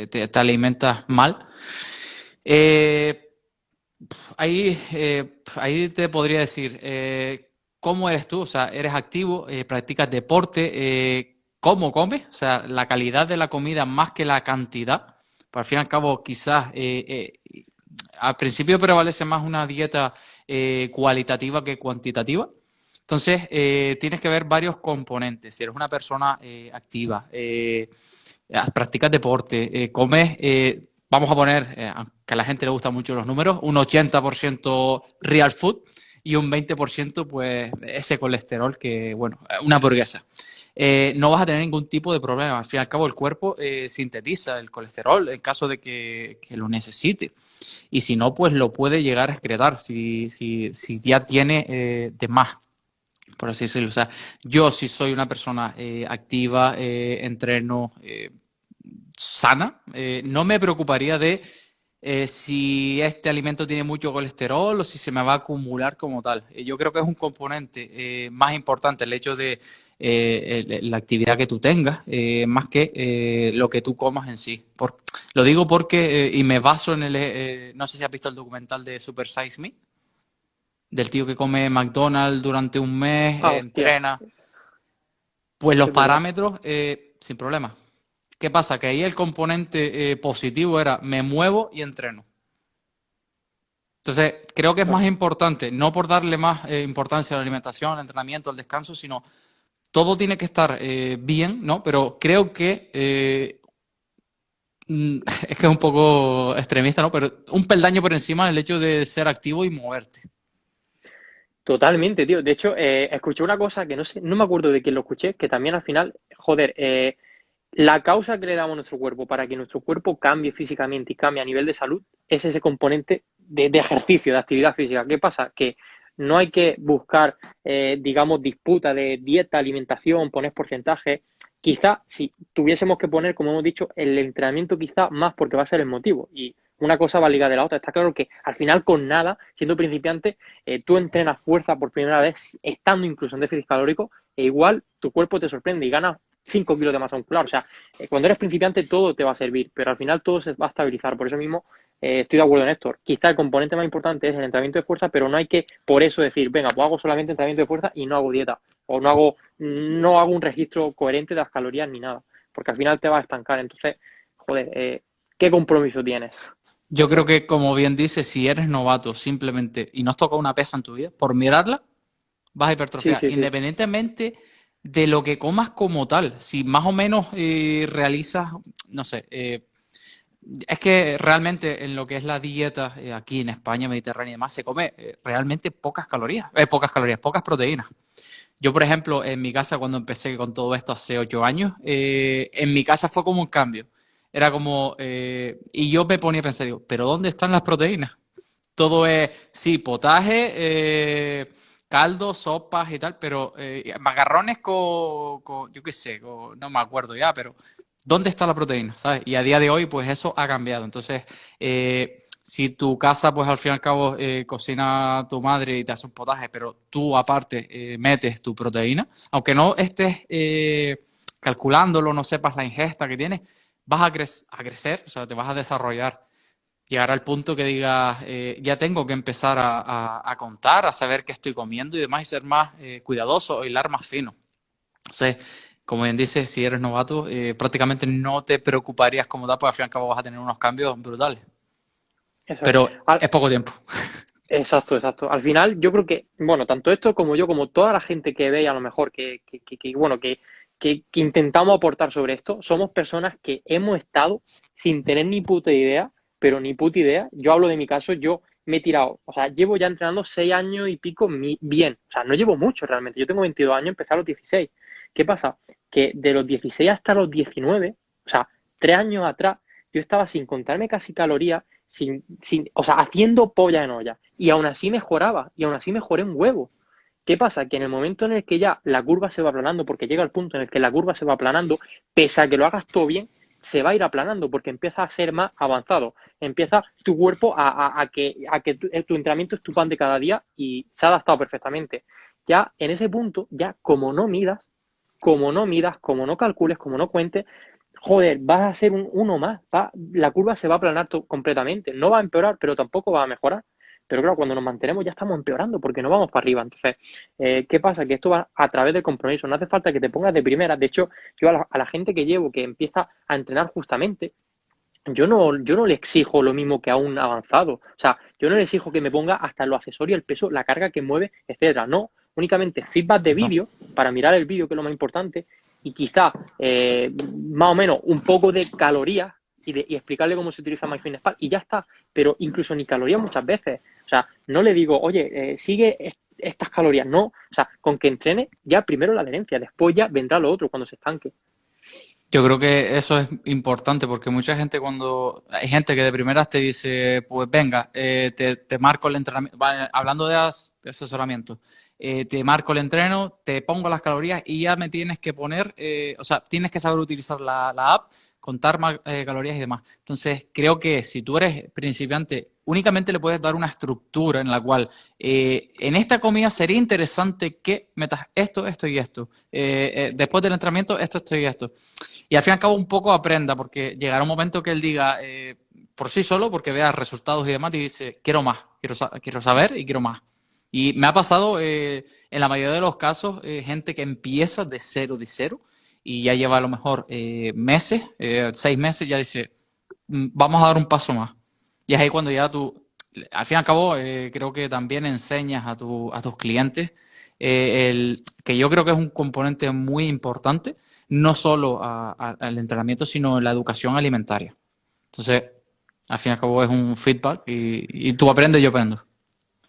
te alimentas mal. Eh, ahí te podría decir, ¿cómo eres tú? O sea, ¿eres activo? ¿Practicas deporte? ¿Cómo comes? O sea, la calidad de la comida más que la cantidad. Por al fin y al cabo, quizás al principio prevalece más una dieta cualitativa que cuantitativa. Entonces, tienes que ver varios componentes. Si eres una persona activa, practicas deporte, comes, vamos a poner, que a la gente le gustan mucho los números, un 80% real food y un 20% pues ese colesterol que, bueno, una hamburguesa. No vas a tener ningún tipo de problema. Al fin y al cabo, el cuerpo sintetiza el colesterol en caso de que lo necesite. Y si no, pues lo puede llegar a excretar si ya tiene de más, por así decirlo. O sea, yo si soy una persona activa, entreno sana, no me preocuparía de si este alimento tiene mucho colesterol o si se me va a acumular como tal. Yo creo que es un componente más importante el hecho de la actividad que tú tengas, más que lo que tú comas en sí. Lo digo porque, y me baso en no sé si has visto el documental de Super Size Me, del tío que come McDonald's durante un mes, Ah, hostia, entrena, pues los es verdad. parámetros, sin problema. ¿Qué pasa? Que ahí el componente positivo era me muevo y entreno. Entonces, creo que es más Claro. importante, no por darle más importancia a la alimentación, al entrenamiento, al descanso, sino todo tiene que estar bien, ¿no? Pero creo que es que es un poco extremista, ¿no? Pero un peldaño por encima del hecho de ser activo y moverte. Totalmente, tío. De hecho, escuché una cosa que no sé, no me acuerdo de quién lo escuché, que también al final, joder, la causa que le damos a nuestro cuerpo para que nuestro cuerpo cambie físicamente y cambie a nivel de salud es ese componente de ejercicio, de actividad física. ¿Qué pasa? Que no hay que buscar, digamos, disputa de dieta, alimentación, poner porcentaje. Quizá si tuviésemos que poner, como hemos dicho, el entrenamiento quizá más porque va a ser el motivo. Y una cosa va ligada a la otra. Está claro que al final con nada, siendo principiante, tú entrenas fuerza por primera vez, estando incluso en déficit calórico, e igual tu cuerpo te sorprende y ganas 5 kilos de masa muscular. O sea, cuando eres principiante todo te va a servir, pero al final todo se va a estabilizar. Por eso mismo estoy de acuerdo en Héctor. Quizá el componente más importante es el entrenamiento de fuerza, pero no hay que por eso decir, venga, pues hago solamente entrenamiento de fuerza y no hago dieta. O no hago un registro coherente de las calorías ni nada. Porque al final te vas a estancar. Entonces, joder, ¿qué compromiso tienes? Yo creo que, como bien dices, si eres novato simplemente y no has tocado una pesa en tu vida, por mirarla, vas a Sí, hipertrofiar, sí, sí. independientemente de lo que comas como tal. Si más o menos realizas, no sé, es que realmente en lo que es la dieta aquí en España, Mediterránea y demás, se come realmente pocas proteínas. Yo, por ejemplo, en mi casa, cuando empecé con todo esto hace 8 años, en mi casa fue como un cambio. Era como, y yo me ponía a pensar, digo, ¿pero dónde están las proteínas? Todo es, sí, potaje, caldo, sopas y tal, pero macarrones yo qué sé, no me acuerdo ya, pero ¿dónde está la proteína? ¿Sabes? Y a día de hoy, pues eso ha cambiado. Entonces, si tu casa, pues al fin y al cabo, cocina tu madre y te hace un potaje, pero tú aparte metes tu proteína, aunque no estés calculándolo, no sepas la ingesta que tienes, vas a crecer, o sea, te vas a desarrollar llegar al punto que digas, ya tengo que empezar a contar, a saber qué estoy comiendo y demás, y ser más cuidadoso, hilar más fino. Entonces, como bien dices, si eres novato, prácticamente no te preocuparías como tal, porque al fin y al cabo vas a tener unos cambios brutales. Eso es. Pero es poco tiempo. Exacto, exacto. Al final, yo creo que, bueno, tanto esto como yo, como toda la gente que ve, a lo mejor, bueno, que intentamos aportar sobre esto, somos personas que hemos estado sin tener ni puta idea, pero ni puta idea. Yo hablo de mi caso, yo me he tirado, o sea, llevo ya entrenando 6 años y pico bien. O sea, no llevo mucho realmente. Yo tengo 22 años, empecé a los 16. ¿Qué pasa? Que de los 16 hasta los 19, o sea, 3 años atrás, yo estaba sin contarme casi calorías, o sea, haciendo polla en olla. Y aún así mejoraba, y aún así mejoré un huevo. ¿Qué pasa? Que en el momento en el que ya la curva se va aplanando, porque llega el punto en el que la curva se va aplanando, pese a que lo hagas todo bien, se va a ir aplanando porque empieza a ser más avanzado. Empieza tu cuerpo a que tu entrenamiento es tu pan de cada día y se ha adaptado perfectamente. Ya en ese punto, ya como no calcules, como no cuentes, joder, vas a ser uno más. La curva se va a aplanar completamente. No va a empeorar, pero tampoco va a mejorar. Pero claro, cuando nos mantenemos ya estamos empeorando porque no vamos para arriba. Entonces, ¿qué pasa? Que esto va a través del compromiso. No hace falta que te pongas de primera. De hecho, yo a la gente que llevo que empieza a entrenar justamente, yo no le exijo lo mismo que a un avanzado. O sea, yo no le exijo que me ponga hasta los accesorios, el peso, la carga que mueve, etcétera. No, únicamente feedback de No. vídeo para mirar el vídeo, que es lo más importante, y quizá más o menos un poco de calorías y explicarle cómo se utiliza MyFitnessPal y ya está. Pero incluso ni calorías muchas veces. O sea, no le digo, oye, sigue estas calorías. No, o sea, con que entrene ya primero la adherencia, después ya vendrá lo otro cuando se estanque. Yo creo que eso es importante porque mucha gente hay gente que de primeras te dice, pues venga, te marco el entrenamiento, hablando de asesoramiento, te marco el entreno, te pongo las calorías y ya me tienes que poner, o sea, tienes que saber utilizar la app, contar más calorías y demás. Entonces, creo que si tú eres principiante, únicamente le puedes dar una estructura en la cual en esta comida sería interesante que metas esto, esto y esto. Después del entrenamiento, esto y esto. Y al fin y al cabo un poco aprenda, porque llegará un momento que él diga por sí solo, porque vea resultados y demás, y dice, quiero más, quiero saber y quiero más. Y me ha pasado en la mayoría de los casos, gente que empieza de cero, y ya lleva a lo mejor meses, 6 meses, ya dice, vamos a dar un paso más". Y es ahí cuando ya tú, al fin y al cabo, creo que también enseñas a tus clientes que yo creo que es un componente muy importante, no solo al entrenamiento, sino en la educación alimentaria. Entonces, al fin y al cabo es un feedback y tú aprendes y yo aprendo.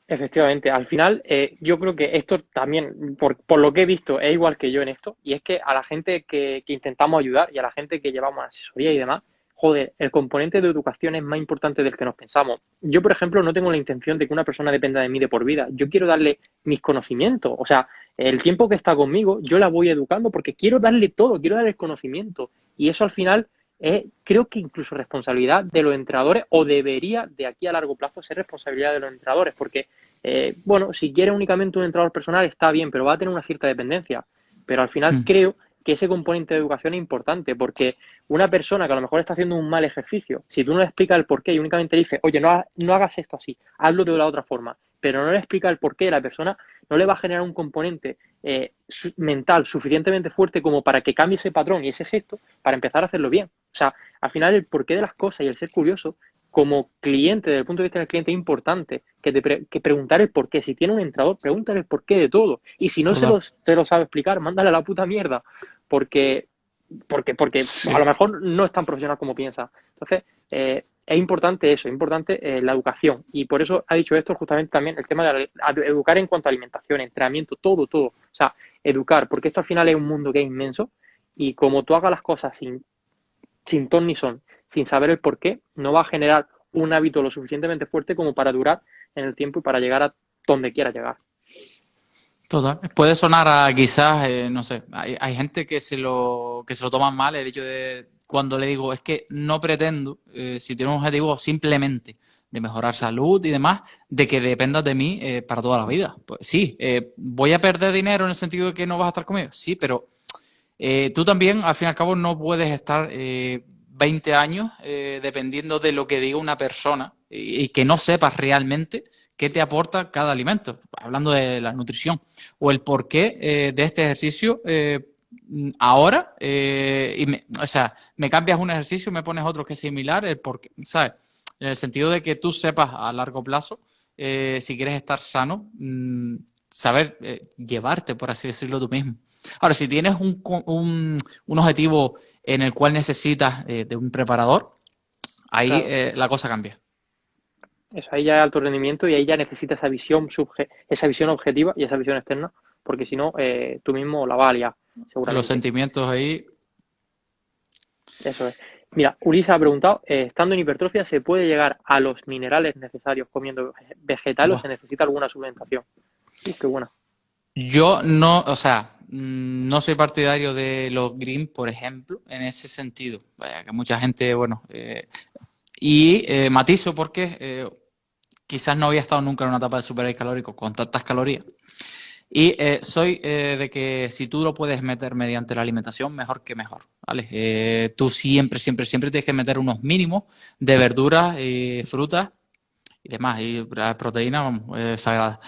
Efectivamente, al final yo creo que esto también, por lo que he visto, es igual que yo en esto, y es que a la gente que intentamos ayudar y a la gente que llevamos asesoría y demás, joder, el componente de educación es más importante del que nos pensamos. Yo, por ejemplo, no tengo la intención de que una persona dependa de mí de por vida. Yo quiero darle mis conocimientos, o sea, el tiempo que está conmigo, yo la voy educando porque quiero darle todo, quiero darle el conocimiento, y eso al final creo que incluso responsabilidad de los entrenadores o debería de aquí a largo plazo ser responsabilidad de los entrenadores porque bueno, si quiere únicamente un entrenador personal está bien, pero va a tener una cierta dependencia. Pero al final Mm, creo que ese componente de educación es importante porque una persona que a lo mejor está haciendo un mal ejercicio, si tú no le explicas el porqué y únicamente le dices, oye, no hagas esto así, hazlo de la otra forma, pero no le explica el porqué, la persona no le va a generar un componente mental suficientemente fuerte como para que cambie ese patrón y ese gesto para empezar a hacerlo bien. O sea, al final el porqué de las cosas y el ser curioso como cliente, desde el punto de vista del cliente, es importante que preguntar el por qué. Si tiene un entrenador, pregúntale el por qué de todo. Y si no total. te lo sabe explicar, mándale a la puta mierda. Porque, porque a Sí, lo mejor no es tan profesional como piensa. Entonces, es importante eso, es importante la educación. Y por eso ha dicho esto justamente también el tema de educar en cuanto a alimentación, entrenamiento, todo. O sea, educar, porque esto al final es un mundo que es inmenso y como tú hagas las cosas sin ton ni son, sin saber el por qué, no va a generar un hábito lo suficientemente fuerte como para durar en el tiempo y para llegar a donde quiera llegar. total. Puede sonar a quizás, no sé, hay gente que se lo toma mal el hecho de cuando le digo, es que no pretendo, si tiene un objetivo simplemente de mejorar salud y demás, de que dependas de mí para toda la vida. Pues sí, voy a perder dinero en el sentido de que no vas a estar conmigo. Sí, pero tú también, al fin y al cabo, no puedes estar 20 años dependiendo de lo que diga una persona y que no sepas realmente qué te aporta cada alimento, hablando de la nutrición, o el porqué de este ejercicio ahora, o sea, me cambias un ejercicio, me pones otro que es similar, el porqué, ¿sabes? En el sentido de que tú sepas a largo plazo, si quieres estar sano, saber llevarte, por así decirlo, tú mismo. Ahora, si tienes un objetivo en el cual necesitas de un preparador, ahí Claro, la cosa cambia. eso ahí ya es alto rendimiento y ahí ya necesita esa visión objetiva y esa visión externa, porque si no, tú mismo la vas a liar, Los seguramente. sentimientos ahí, Eso es. Mira, Ulisa ha preguntado, estando en hipertrofia, ¿se puede llegar a los minerales necesarios comiendo vegetal o buah. se necesita alguna suplementación? Qué buena. Yo no, o sea, no soy partidario de los green, por ejemplo, en ese sentido. Vaya, que mucha gente, bueno, matizo porque quizás no había estado nunca en una etapa de superávit calórico con tantas calorías. Y soy de que si tú lo puedes meter mediante la alimentación, mejor que mejor, ¿vale? Tú siempre tienes que meter unos mínimos de verduras, frutas y demás, y proteína, vamos, sagrada.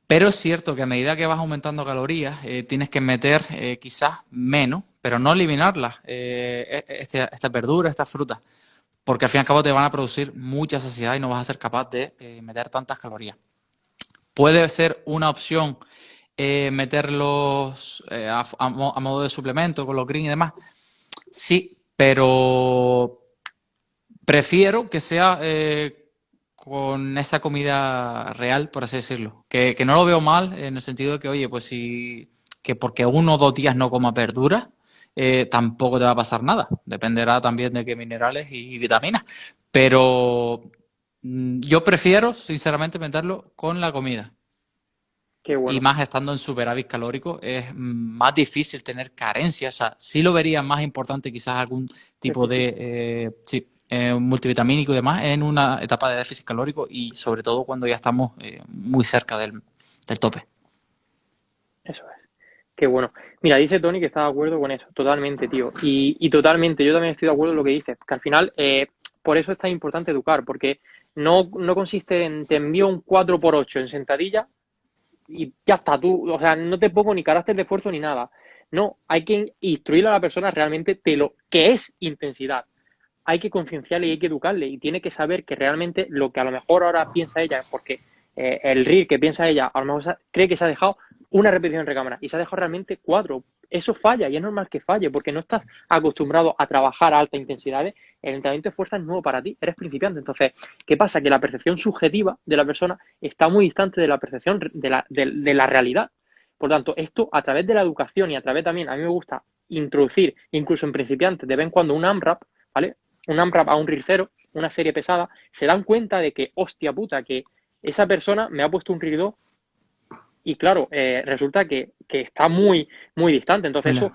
Pero es cierto que a medida que vas aumentando calorías, tienes que meter quizás menos, pero no eliminarlas, estas verduras, estas frutas, porque al fin y al cabo te van a producir mucha saciedad y no vas a ser capaz de meter tantas calorías. Puede ser una opción meterlos a modo de suplemento con los green y demás. Sí, pero prefiero que sea con esa comida real, por así decirlo. Que no lo veo mal en el sentido de que, oye, pues si que porque 1 o 2 días no comas verduras, tampoco te va a pasar nada. Dependerá también de qué minerales y vitaminas. Pero yo prefiero, sinceramente, meterlo con la comida. Qué Y bueno. más estando en superávit calórico, es más difícil tener carencias. O sea, sí lo vería más importante quizás algún tipo Déficit. de multivitamínico y demás en una etapa de déficit calórico y sobre todo cuando ya estamos muy cerca del tope. Eso es. Qué bueno. Mira, dice Tony que está de acuerdo con eso, totalmente, tío. Y totalmente, yo también estoy de acuerdo en lo que dices, que al final, por eso es tan importante educar, porque no consiste en te envío un 4x8 en sentadilla y ya está, tú, o sea, no te pongo ni carácter de esfuerzo ni nada. No, hay que instruir a la persona realmente de lo que es intensidad. Hay que concienciarle y hay que educarle y tiene que saber que realmente lo que a lo mejor ahora piensa ella, porque el RIR que piensa ella, a lo mejor cree que se ha dejado una repetición en recámara y se ha dejado realmente 4. Eso falla y es normal que falle porque no estás acostumbrado a trabajar a altas intensidades. El entrenamiento de fuerza es nuevo para ti, eres principiante. Entonces, ¿qué pasa? Que la percepción subjetiva de la persona está muy distante de la percepción de la realidad. Por tanto, esto a través de la educación y a través también, a mí me gusta introducir, incluso en principiantes, de vez en cuando un AMRAP, ¿vale? Un AMRAP a un RIR 0, una serie pesada, se dan cuenta de que, hostia puta, que esa persona me ha puesto un RIR 2 y claro, resulta que está muy distante. Entonces eso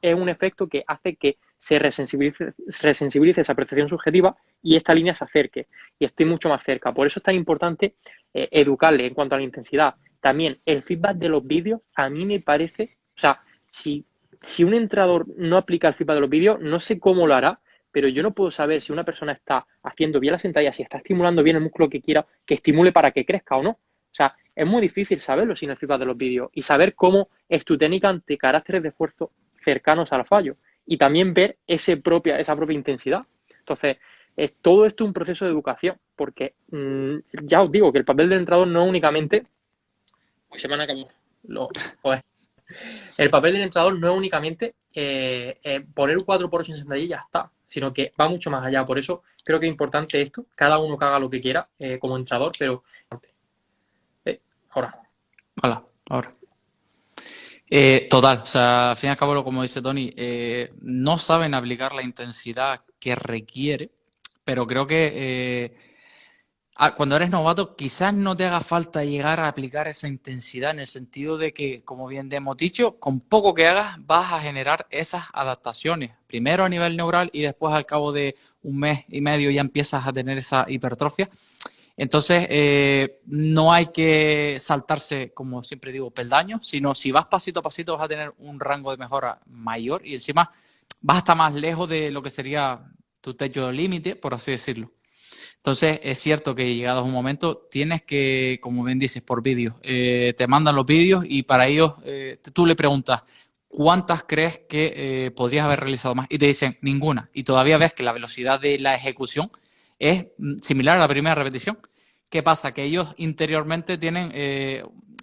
es un efecto que hace que se resensibilice esa percepción subjetiva y esta línea se acerque y esté mucho más cerca. Por eso es tan importante educarle en cuanto a la intensidad. También el feedback de los vídeos, a mí me parece, o sea, si un entrenador no aplica el feedback de los vídeos, no sé cómo lo hará, pero yo no puedo saber si una persona está haciendo bien la sentadilla, si está estimulando bien el músculo que quiera que estimule para que crezca o no. O sea, es muy difícil saberlo sin el feedback de los vídeos y saber cómo es tu técnica ante caracteres de esfuerzo cercanos al fallo y también ver esa propia intensidad. Entonces, todo esto es un proceso de educación porque ya os digo que el papel del entrenador no únicamente... Pues se me han acabado. Joder. El papel del entrenador no es únicamente poner un 4x8 en sentadilla y ya está, sino que va mucho más allá. Por eso creo que es importante esto, cada uno que haga lo que quiera como entrenador, pero ahora. Hola, ahora. Total, o sea, al fin y al cabo, como dice Tony, no saben aplicar la intensidad que requiere, pero creo que cuando eres novato quizás no te haga falta llegar a aplicar esa intensidad en el sentido de que, como bien hemos dicho, con poco que hagas vas a generar esas adaptaciones, primero a nivel neural y después al cabo de 1 mes y medio ya empiezas a tener esa hipertrofia. Entonces, no hay que saltarse, como siempre digo, peldaños, sino si vas pasito a pasito vas a tener un rango de mejora mayor y encima vas a estar más lejos de lo que sería tu techo límite, por así decirlo. Entonces, es cierto que llegado a un momento tienes que, como bien dices, por vídeos, te mandan los vídeos y para ellos tú le preguntas, ¿cuántas crees que podrías haber realizado más? Y te dicen, ninguna. Y todavía ves que la velocidad de la ejecución es similar a la primera repetición. ¿Qué pasa? Que ellos interiormente tienen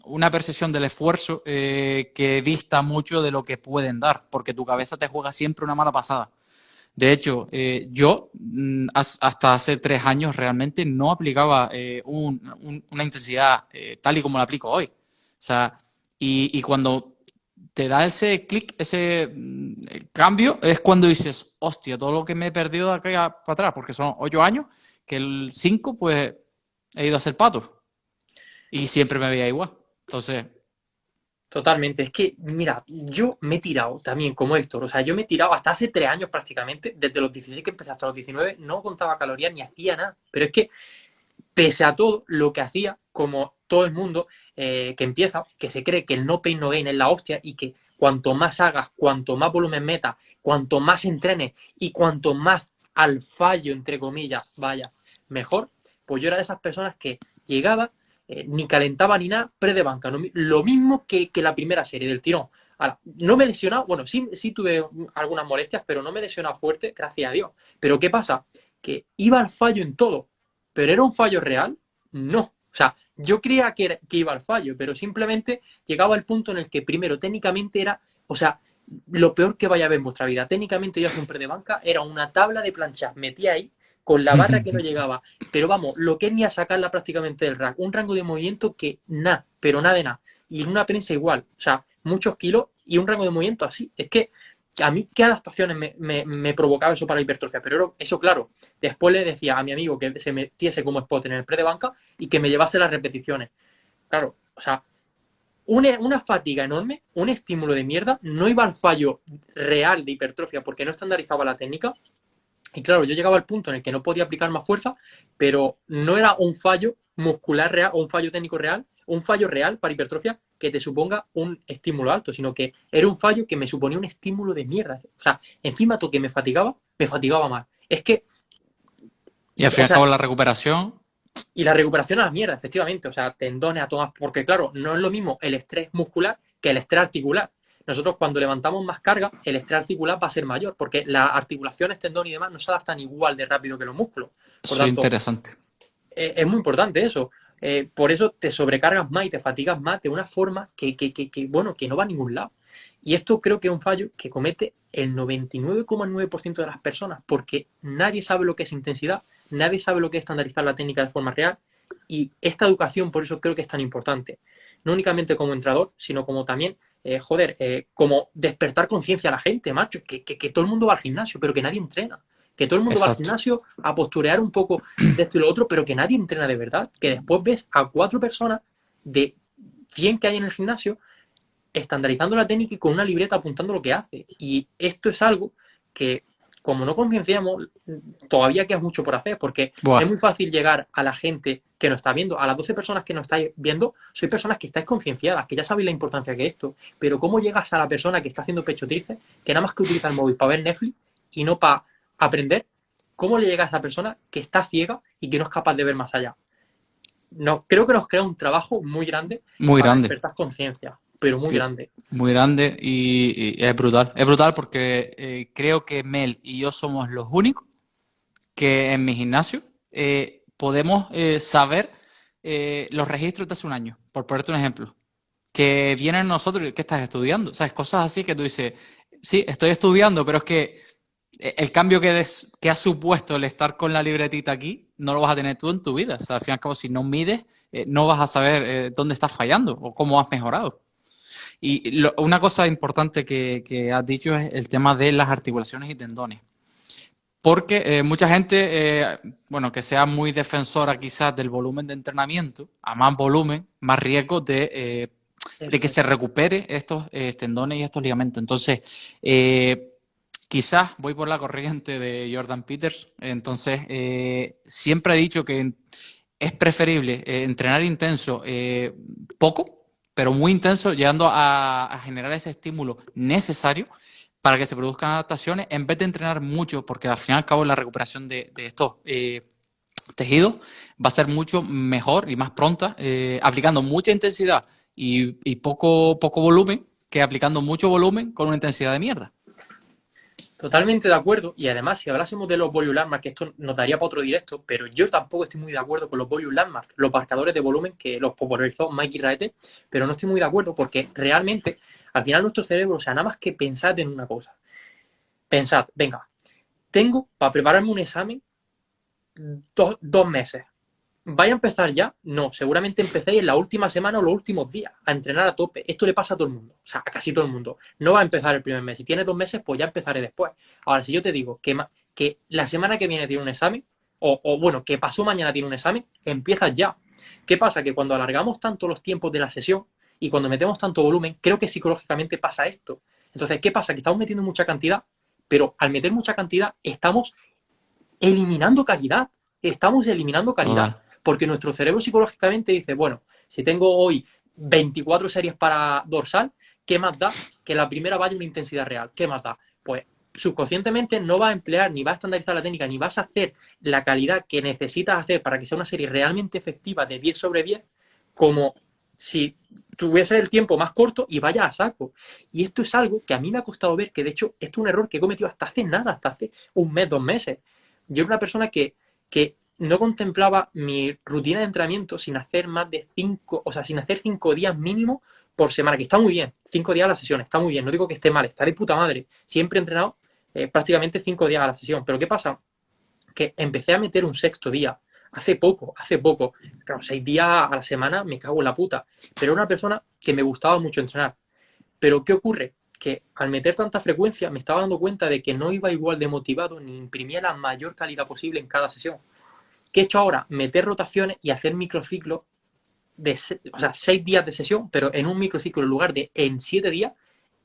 una percepción del esfuerzo que dista mucho de lo que pueden dar, porque tu cabeza te juega siempre una mala pasada. De hecho, yo hasta hace 3 años realmente no aplicaba una intensidad tal y como la aplico hoy. O sea, y cuando te da ese clic, ese cambio, es cuando dices, hostia, todo lo que me he perdido de aquí para atrás, porque son 8 años, que el 5 pues he ido a ser pato y siempre me veía igual. Entonces, Totalmente. Es que, mira, yo me he tirado también como Héctor. O sea, yo me he tirado hasta hace 3 años prácticamente, desde los 16 que empecé hasta los 19, no contaba calorías ni hacía nada. Pero es que, pese a todo lo que hacía, como todo el mundo que empieza, que se cree que el no pain no gain es la hostia y que cuanto más hagas, cuanto más volumen metas, cuanto más entrenes y cuanto más al fallo, entre comillas, vaya, mejor, pues yo era de esas personas que llegaba, ni calentaba ni nada, pre de banca, lo mismo que la primera serie del tirón. Ahora, no me he lesionado, bueno, sí tuve algunas molestias, pero no me he lesionado fuerte, gracias a Dios. Pero ¿qué pasa? Que iba al fallo en todo. ¿Pero era un fallo real? No. O sea, yo creía que iba al fallo, pero simplemente llegaba al punto en el que primero técnicamente era, o sea, lo peor que vaya a ver en vuestra vida. Técnicamente yo hacía un pre de banca, era una tabla de planchas, metía ahí con la barra que no llegaba, pero vamos, lo que es ni a sacarla prácticamente del rack, un rango de movimiento que nada, pero nada de nada. Y en una prensa igual, o sea, muchos kilos y un rango de movimiento así. Es que a mí qué adaptaciones me provocaba eso para la hipertrofia, pero eso claro, después le decía a mi amigo que se metiese como spot en el pre de banca y que me llevase las repeticiones. Claro, o sea, una fatiga enorme, un estímulo de mierda, no iba al fallo real de hipertrofia porque no estandarizaba la técnica. Y claro, yo llegaba al punto en el que no podía aplicar más fuerza, pero no era un fallo muscular real o un fallo técnico real, un fallo real para hipertrofia que te suponga un estímulo alto, sino que era un fallo que me suponía un estímulo de mierda. O sea, encima todo que me fatigaba mal. Es que, Y al fin y o al sea, cabo la recuperación, y la recuperación a la mierda, efectivamente. O sea, tendones a todas, porque claro, no es lo mismo el estrés muscular que el estrés articular. Nosotros cuando levantamos más carga, el estrés articular va a ser mayor, porque las articulaciones, tendones y demás no se adaptan igual de rápido que los músculos. Por eso es tanto, interesante. es muy importante eso. Por eso te sobrecargas más y te fatigas más de una forma bueno, que no va a ningún lado. Y esto creo que es un fallo que comete el 99,9% de las personas, porque nadie sabe lo que es intensidad, nadie sabe lo que es estandarizar la técnica de forma real, y esta educación por eso creo que es tan importante. No únicamente como entrenador, sino como también, como despertar conciencia a la gente, macho, que todo el mundo va al gimnasio, pero que nadie entrena. Que todo el mundo va al Exacto. gimnasio a posturear un poco de esto y lo otro, pero que nadie entrena de verdad. Que después ves a 4 personas de 100 que hay en el gimnasio estandarizando la técnica y con una libreta apuntando lo que hace. Y esto es algo que, como no concienciamos, todavía queda mucho por hacer, porque Buah, es muy fácil llegar a la gente que nos está viendo, a las 12 personas que nos estáis viendo, sois personas que estáis concienciadas, que ya sabéis la importancia que es esto, pero ¿cómo llegas a la persona que está haciendo pecho tríceps, que nada más que utiliza el móvil para ver Netflix y no para aprender? ¿Cómo le llega a esa persona que está ciega y que no es capaz de ver más allá? No, creo que nos crea un trabajo muy grande muy para grande. despertar conciencia, pero muy grande. Muy grande y es brutal. Es brutal porque creo que Mel y yo somos los únicos que en mi gimnasio podemos saber los registros de hace un año, por ponerte un ejemplo. Que vienen nosotros, ¿qué estás estudiando? ¿Sabes? Cosas así que tú dices, sí, estoy estudiando, pero es que el cambio que ha supuesto el estar con la libretita aquí, no lo vas a tener tú en tu vida. O sea, al fin y al cabo, si no mides, no vas a saber dónde estás fallando o cómo has mejorado. Y una cosa importante que has dicho es el tema de las articulaciones y tendones. Porque mucha gente, bueno, que sea muy defensora quizás del volumen de entrenamiento, a más volumen, más riesgo de Eso que es. se recupere estos tendones y estos ligamentos. Entonces, quizás voy por la corriente de Jordan Peters. Entonces, siempre he dicho que es preferible entrenar intenso poco, pero muy intenso, llegando a generar ese estímulo necesario para que se produzcan adaptaciones, en vez de entrenar mucho, porque al fin y al cabo la recuperación de estos tejidos va a ser mucho mejor y más pronta, aplicando mucha intensidad y poco volumen, que aplicando mucho volumen con una intensidad de mierda. Totalmente de acuerdo. Y además, si hablásemos de los volume landmark, que esto nos daría para otro directo, pero yo tampoco estoy muy de acuerdo con los volume landmark, los marcadores de volumen que los popularizó Mikey Raete, pero no estoy muy de acuerdo porque realmente, al final, nuestro cerebro, o sea, nada más que pensad en una cosa. Pensad, venga, tengo para prepararme un examen 2 meses. ¿Vaya a empezar ya? No, seguramente empecéis en la última semana o los últimos días a entrenar a tope. Esto le pasa a todo el mundo, o sea, a casi todo el mundo. No va a empezar el primer mes. Si tienes 2 meses, pues ya empezaré después. Ahora, si yo te digo que la semana que viene tiene un examen, bueno, que pasó mañana tiene un examen, empiezas ya. ¿Qué pasa? Que cuando alargamos tanto los tiempos de la sesión Y cuando metemos tanto volumen, creo que psicológicamente pasa esto. Entonces, ¿qué pasa? Que estamos metiendo mucha cantidad, pero al meter mucha cantidad estamos eliminando calidad. Estamos eliminando calidad. Total. Porque nuestro cerebro psicológicamente dice, bueno, si tengo hoy 24 series para dorsal, ¿qué más da que la primera vaya una intensidad real? ¿Qué más da? Pues subconscientemente no vas a emplear, ni vas a estandarizar la técnica, ni vas a hacer la calidad que necesitas hacer para que sea una serie realmente efectiva de 10 sobre 10, como si tuviese el tiempo más corto y vaya a saco. Y esto es algo que a mí me ha costado ver, que de hecho esto es un error que he cometido hasta hace nada, hasta hace un mes, 2 meses. Yo era una persona que no contemplaba mi rutina de entrenamiento sin hacer más de 5, o sea, sin hacer 5 días mínimo por semana, que está muy bien, 5 días a la sesión, está muy bien, no digo que esté mal, está de puta madre. Siempre he entrenado prácticamente 5 días a la sesión, pero ¿qué pasa? Que empecé a meter un sexto día, hace poco, claro, 6 días a la semana me cago en la puta, pero era una persona que me gustaba mucho entrenar. Pero ¿qué ocurre? Que al meter tanta frecuencia me estaba dando cuenta de que no iba igual de motivado ni imprimía la mayor calidad posible en cada sesión. ¿Qué he hecho ahora? Meter rotaciones y hacer microciclos de, o sea, 6 días de sesión, pero en un microciclo en lugar de en 7 días,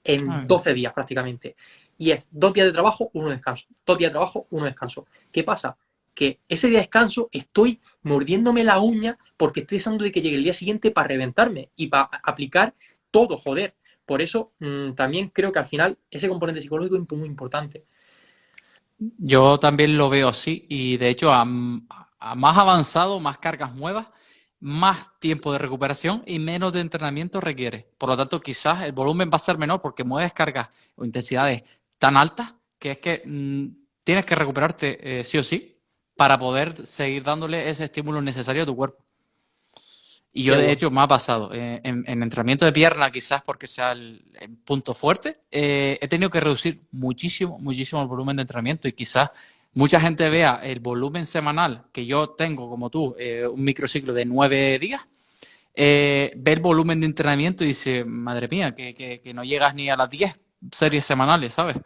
en 12 días prácticamente. Y es 2 días de trabajo, 1 descanso. 2 días de trabajo, 1 descanso. ¿Qué pasa? Que ese día de descanso estoy mordiéndome la uña porque estoy deseando de que llegue el día siguiente para reventarme y para aplicar todo, joder. Por eso también creo que al final ese componente psicológico es muy importante. Yo también lo veo así y de hecho a más avanzado, más cargas nuevas, más tiempo de recuperación y menos de entrenamiento requiere. Por lo tanto, quizás el volumen va a ser menor porque mueves cargas o intensidades tan altas que es que tienes que recuperarte sí o sí para poder seguir dándole ese estímulo necesario a tu cuerpo. Y yo, de Seguro. hecho, me ha pasado. En entrenamiento de pierna, quizás porque sea el punto fuerte, he tenido que reducir muchísimo, muchísimo el volumen de entrenamiento. Y quizás mucha gente vea el volumen semanal que yo tengo, como tú, un microciclo de 9 días, ve el volumen de entrenamiento y dice, madre mía, que no llegas ni a las 10 series semanales, ¿sabes?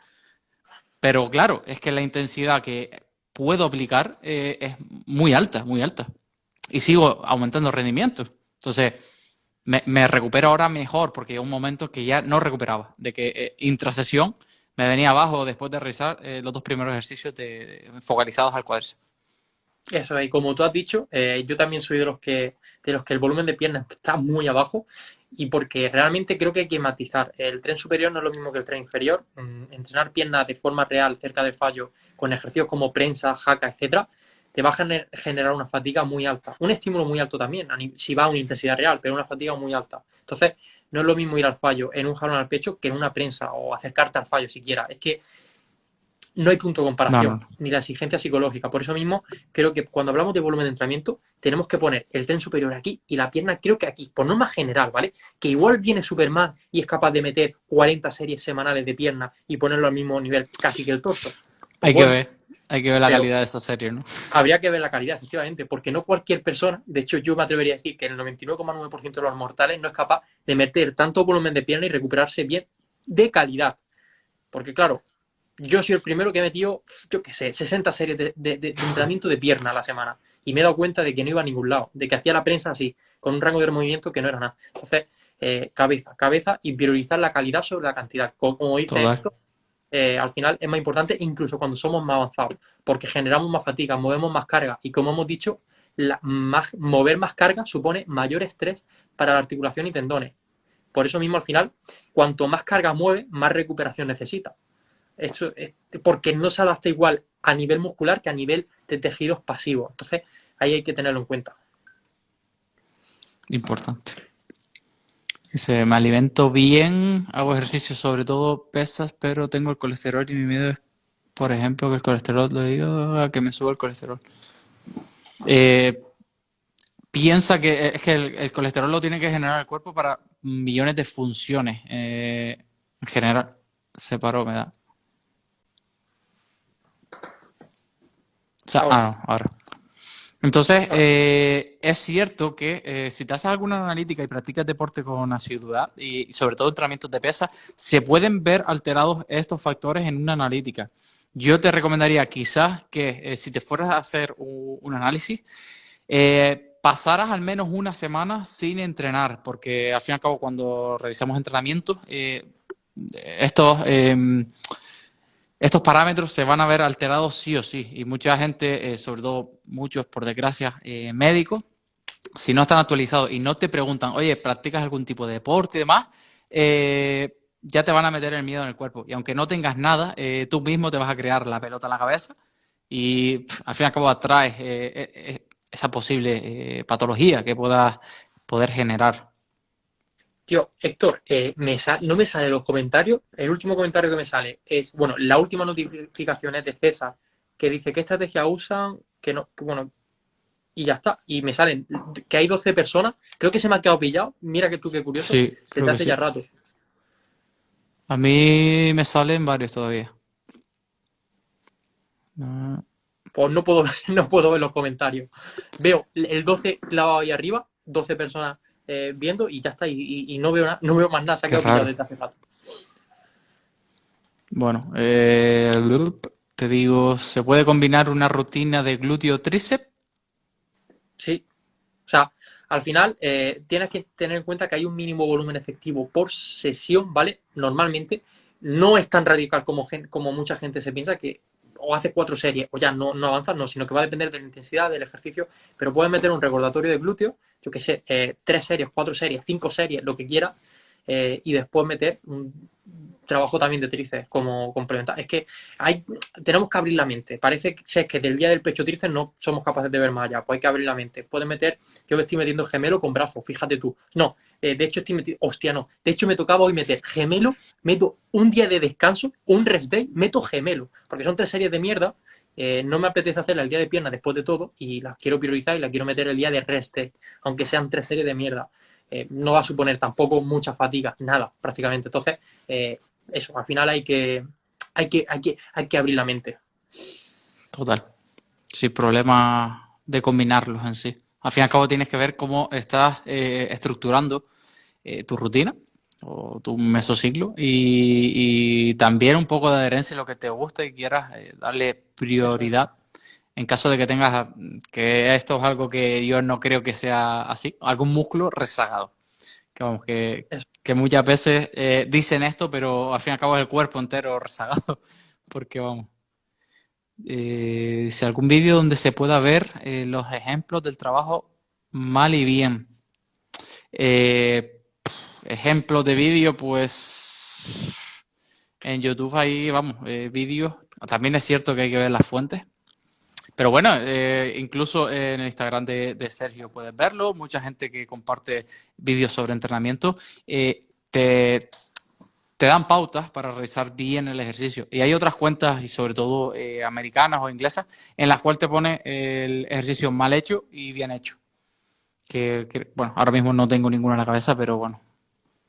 Pero claro, es que la intensidad que puedo aplicar es muy alta, muy alta. Y sigo aumentando rendimiento. Entonces, me recupero ahora mejor porque hay un momento que ya no recuperaba, de que intrasesión me venía abajo después de realizar los 2 primeros ejercicios focalizados al cuádriceps. Eso, y como tú has dicho, yo también soy de los que el volumen de piernas está muy abajo y porque realmente creo que hay que matizar. El tren superior no es lo mismo que el tren inferior. Entrenar piernas de forma real cerca del fallo con ejercicios como prensa, jaca, etcétera, te va a generar una fatiga muy alta. Un estímulo muy alto también, si va a una intensidad real, pero una fatiga muy alta. Entonces, no es lo mismo ir al fallo en un jalón al pecho que en una prensa o acercarte al fallo siquiera. Es que no hay punto de No, comparación, no, no. ni la exigencia psicológica. Por eso mismo, creo que cuando hablamos de volumen de entrenamiento, tenemos que poner el tren superior aquí y la pierna creo que aquí, por norma general, ¿vale? Que igual viene Superman y es capaz de meter 40 series semanales de pierna y ponerlo al mismo nivel casi que el torso. Pues Hay que bueno, ver, hay que ver la pero calidad de esa serie, ¿no? habría que ver la calidad, efectivamente, porque no cualquier persona, de hecho yo me atrevería a decir que el 99,9% de los mortales no es capaz de meter tanto volumen de pierna y recuperarse bien de calidad. Porque claro, yo soy el primero que he metido, yo qué sé, 60 series de entrenamiento de pierna a la semana. Y me he dado cuenta de que no iba a ningún lado, de que hacía la prensa así, con un rango de movimiento que no era nada. Entonces, cabeza y priorizar la calidad sobre la cantidad. Como dice Total. esto, al final es más importante incluso cuando somos más avanzados, porque generamos más fatiga, movemos más carga y como hemos dicho, mover más carga supone mayor estrés para la articulación y tendones. Por eso mismo al final, cuanto más carga mueve, más recuperación necesita. Esto es porque no se adapta igual a nivel muscular que a nivel de tejidos pasivos. Entonces, ahí hay que tenerlo en cuenta. Importante. Dice, me alimento bien, hago ejercicio, sobre todo pesas, pero tengo el colesterol y mi miedo es, por ejemplo, que el colesterol lo digo, a que me suba el colesterol. Eh, Piensa que es que el colesterol lo tiene que generar el cuerpo para millones de funciones en general. Se paró, me da. O sea, Ahora, no, ahora. Entonces, ahora. es cierto que si te haces alguna analítica y practicas deporte con asiduidad y sobre todo entrenamientos de pesa, se pueden ver alterados estos factores en una analítica. Yo te recomendaría quizás que si te fueras a hacer un análisis, pasaras al menos una semana sin entrenar, porque al fin y al cabo cuando realizamos entrenamientos, estos, estos parámetros se van a ver alterados sí o sí. Y mucha gente, sobre todo muchos, por desgracia, médicos, si no están actualizados y no te preguntan, oye, ¿practicas algún tipo de deporte y demás? Ya te van a meter el miedo en el cuerpo. Y aunque no tengas nada, tú mismo te vas a crear la pelota en la cabeza y al fin y al cabo atraes esa posible patología que puedas poder generar. Tío, Héctor, no me sale los comentarios. El último comentario que me sale es, bueno, la última notificación es de César, que dice qué estrategia usan, que no, que bueno, y ya está. Y me salen que hay 12 personas. Creo que se me ha quedado pillado. Mira que tú, qué curioso. Sí, creo Desde que hace ya sí. rato. A mí me salen varios todavía. Ah, Pues no puedo, no puedo ver los comentarios. Veo el 12 clavado ahí arriba, 12 personas viendo y ya está. Y no veo no veo más nada. Se ha qué quedado pillado raro. desde hace rato. Bueno, te digo, ¿se puede combinar una rutina de glúteo tríceps? Sí. O sea, al final tienes que tener en cuenta que hay un mínimo volumen efectivo por sesión, ¿vale? Normalmente no es tan radical como mucha gente se piensa que o hace 4 series o ya no avanzas, no, sino que va a depender de la intensidad del ejercicio, pero puedes meter un recordatorio de glúteo, yo que sé, 3 series, 4 series, 5 series, lo que quieras, y después meter un trabajo también de tríceps como complementar. Es que tenemos que abrir la mente. Parece ser que del día del pecho tríceps no somos capaces de ver más allá. Pues hay que abrir la mente. Puedes meter, yo estoy metiendo gemelo con brazo, fíjate tú. No, de hecho estoy metiendo, hostia, no. De hecho me tocaba hoy meter gemelo, meto un día de descanso, un rest day, meto gemelo. Porque son 3 series de mierda. No me apetece hacerla el día de pierna después de todo y las quiero priorizar y las quiero meter el día de rest day, aunque sean 3 series de mierda. No va a suponer tampoco mucha fatiga, nada, prácticamente. Entonces, eso, al final hay que abrir la mente. Total. Sin problema de combinarlos en sí. Al fin y al cabo tienes que ver cómo estás estructurando tu rutina o tu mesociclo y también un poco de adherencia en lo que te gusta y quieras darle Eso es. prioridad en caso de que tengas, que esto es algo que yo no creo que sea así, algún músculo rezagado. Que vamos, Eso. que muchas veces dicen esto, pero al fin y al cabo es el cuerpo entero rezagado. Porque vamos, si algún vídeo donde se pueda ver los ejemplos del trabajo mal y bien. Ejemplos de vídeo, pues en YouTube ahí, vamos, vídeos. También es cierto que hay que ver las fuentes. Pero bueno, incluso en el Instagram de Sergio puedes verlo. Mucha gente que comparte vídeos sobre entrenamiento te, te dan pautas para realizar bien el ejercicio. Y hay otras cuentas, y sobre todo americanas o inglesas, en las cuales te pone el ejercicio mal hecho y bien hecho. Bueno, ahora mismo no tengo ninguna en la cabeza, pero bueno,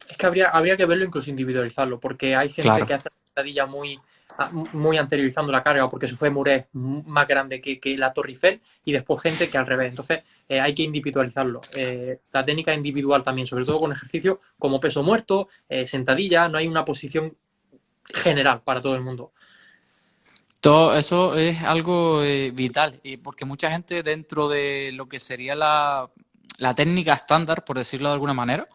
Es que habría que verlo, incluso individualizarlo, porque hay gente claro. que hace la sentadilla muy anteriorizando la carga, porque su fémur es más grande que la Torre Eiffel, y después gente que al revés. Entonces, hay que individualizarlo. La técnica individual también, sobre todo con ejercicios como peso muerto, sentadilla, no hay una posición general para todo el mundo. Todo eso es algo vital, y porque mucha gente dentro de lo que sería la técnica estándar, por decirlo de alguna manera,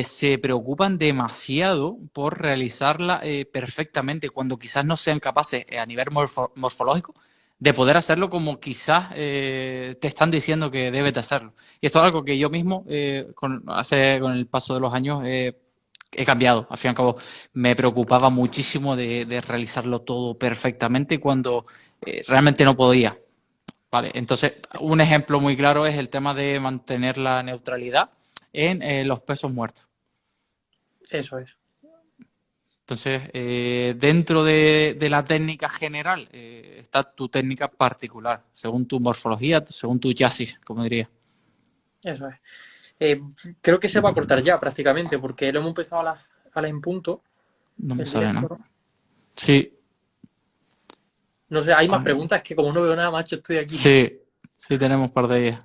se preocupan demasiado por realizarla perfectamente, cuando quizás no sean capaces a nivel morfológico de poder hacerlo como quizás te están diciendo que debes de hacerlo. Y esto es algo que yo mismo, con el paso de los años, he cambiado. Al fin y al cabo, me preocupaba muchísimo de realizarlo todo perfectamente cuando realmente no podía. Vale, entonces un ejemplo muy claro es el tema de mantener la neutralidad en los pesos muertos. Eso es. Entonces, dentro de la técnica general está tu técnica particular, según tu morfología, según tu chasis, como diría. Eso es. Eh, Creo que se va a cortar ya prácticamente, porque lo hemos empezado a las en punto, No me el sale, directo, ¿no? ¿no? Sí, No sé, hay a más ver. preguntas que como no veo nada, macho, estoy aquí. Sí, sí tenemos un par de ellas.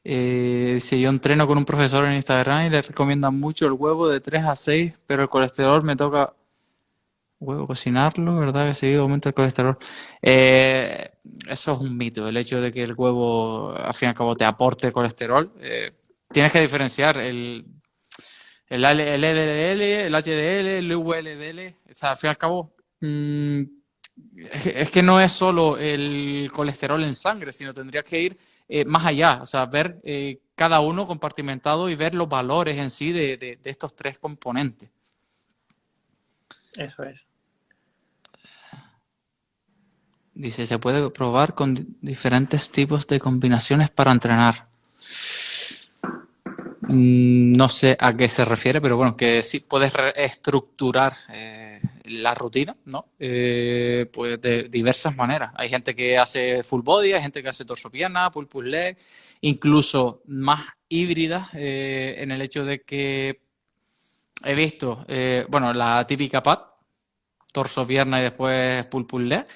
Si yo entreno con un profesor en Instagram y le recomiendan mucho el huevo de 3 a 6, pero el colesterol me toca huevo, cocinarlo, ¿verdad? Que seguido aumenta el colesterol. Eh, Eso es un mito, el hecho de que el huevo, al fin y al cabo, te aporte colesterol. Tienes que diferenciar el LDL, el HDL, el VLDL. O sea, al fin y al cabo, es que no es solo el colesterol en sangre, sino tendrías que ir más allá, o sea, ver cada uno compartimentado y ver los valores en sí de estos tres componentes. Eso es. Dice, se puede probar con diferentes tipos de combinaciones para entrenar. No sé a qué se refiere, pero bueno, que sí puedes estructurar la rutina, ¿no? Pues de diversas maneras. Hay gente que hace full body, hay gente que hace torso-pierna, pull-pull leg, incluso más híbridas en el hecho de que he visto, bueno, la típica pad, torso-pierna y después pull-pull leg.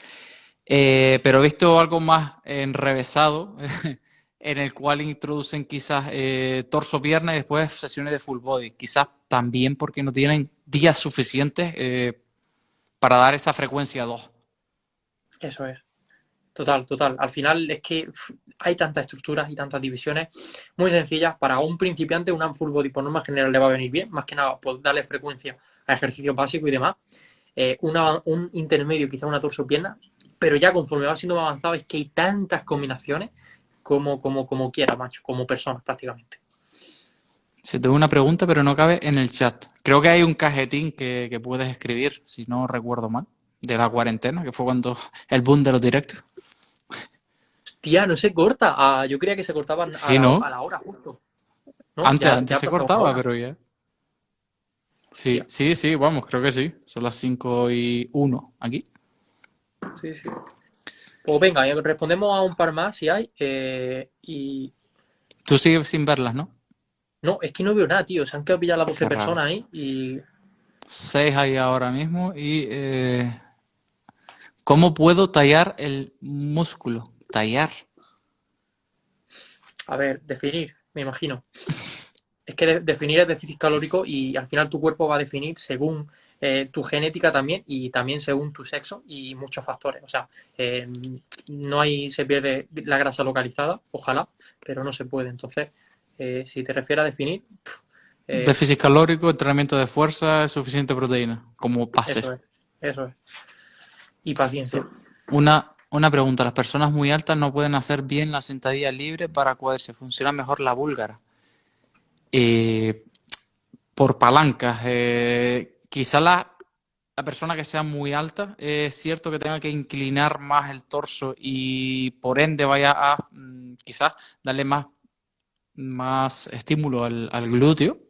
Pero he visto algo más enrevesado, en el cual introducen quizás torso-pierna y después sesiones de full body. Quizás también porque no tienen días suficientes para dar esa frecuencia 2. Eso es. Total, total. Al final es que hay tantas estructuras y tantas divisiones muy sencillas. Para un principiante, una full body por norma general le va a venir bien, más que nada por darle frecuencia a ejercicios básicos y demás. Un intermedio, quizá una torso-pierna, pero ya conforme va siendo más avanzado es que hay tantas combinaciones como quiera, macho, como personas prácticamente. Se tengo una pregunta, pero no cabe en el chat. Creo que hay un cajetín que puedes escribir, si no recuerdo mal, de la cuarentena, que fue cuando el boom de los directos. Tía, no se corta. Yo creía que se cortaban Sí, ¿no? a la hora justo. ¿No? Antes Ya se pasamos la cortaba, hora. pero ya. Sí, Tía. sí, vamos, creo que sí. Son las 5:01 aquí. Sí, sí. Pues venga, respondemos a un par más si hay. Tú sigues sin verlas, ¿no? No, es que no veo nada, tío. Se han quedado pilladas las 12 Qué raro. personas ahí y 6 hay ahora mismo y ¿cómo puedo tallar el músculo? Tallar. a ver, definir, me imagino. Es que definir es déficit calórico y al final tu cuerpo va a definir según tu genética también y también según tu sexo y muchos factores. O sea, no hay, se pierde la grasa localizada, ojalá, pero no se puede. Entonces, si te refieres a definir, Déficit calórico, entrenamiento de fuerza, suficiente proteína, como base. eso es, eso es. Y paciencia. Una pregunta, ¿las personas muy altas no pueden hacer bien la sentadilla libre para cuadrarse? ¿Funciona mejor la búlgara? Eh, por palancas. Quizá la persona que sea muy alta, es cierto que tenga que inclinar más el torso y por ende vaya a quizás darle más estímulo al glúteo.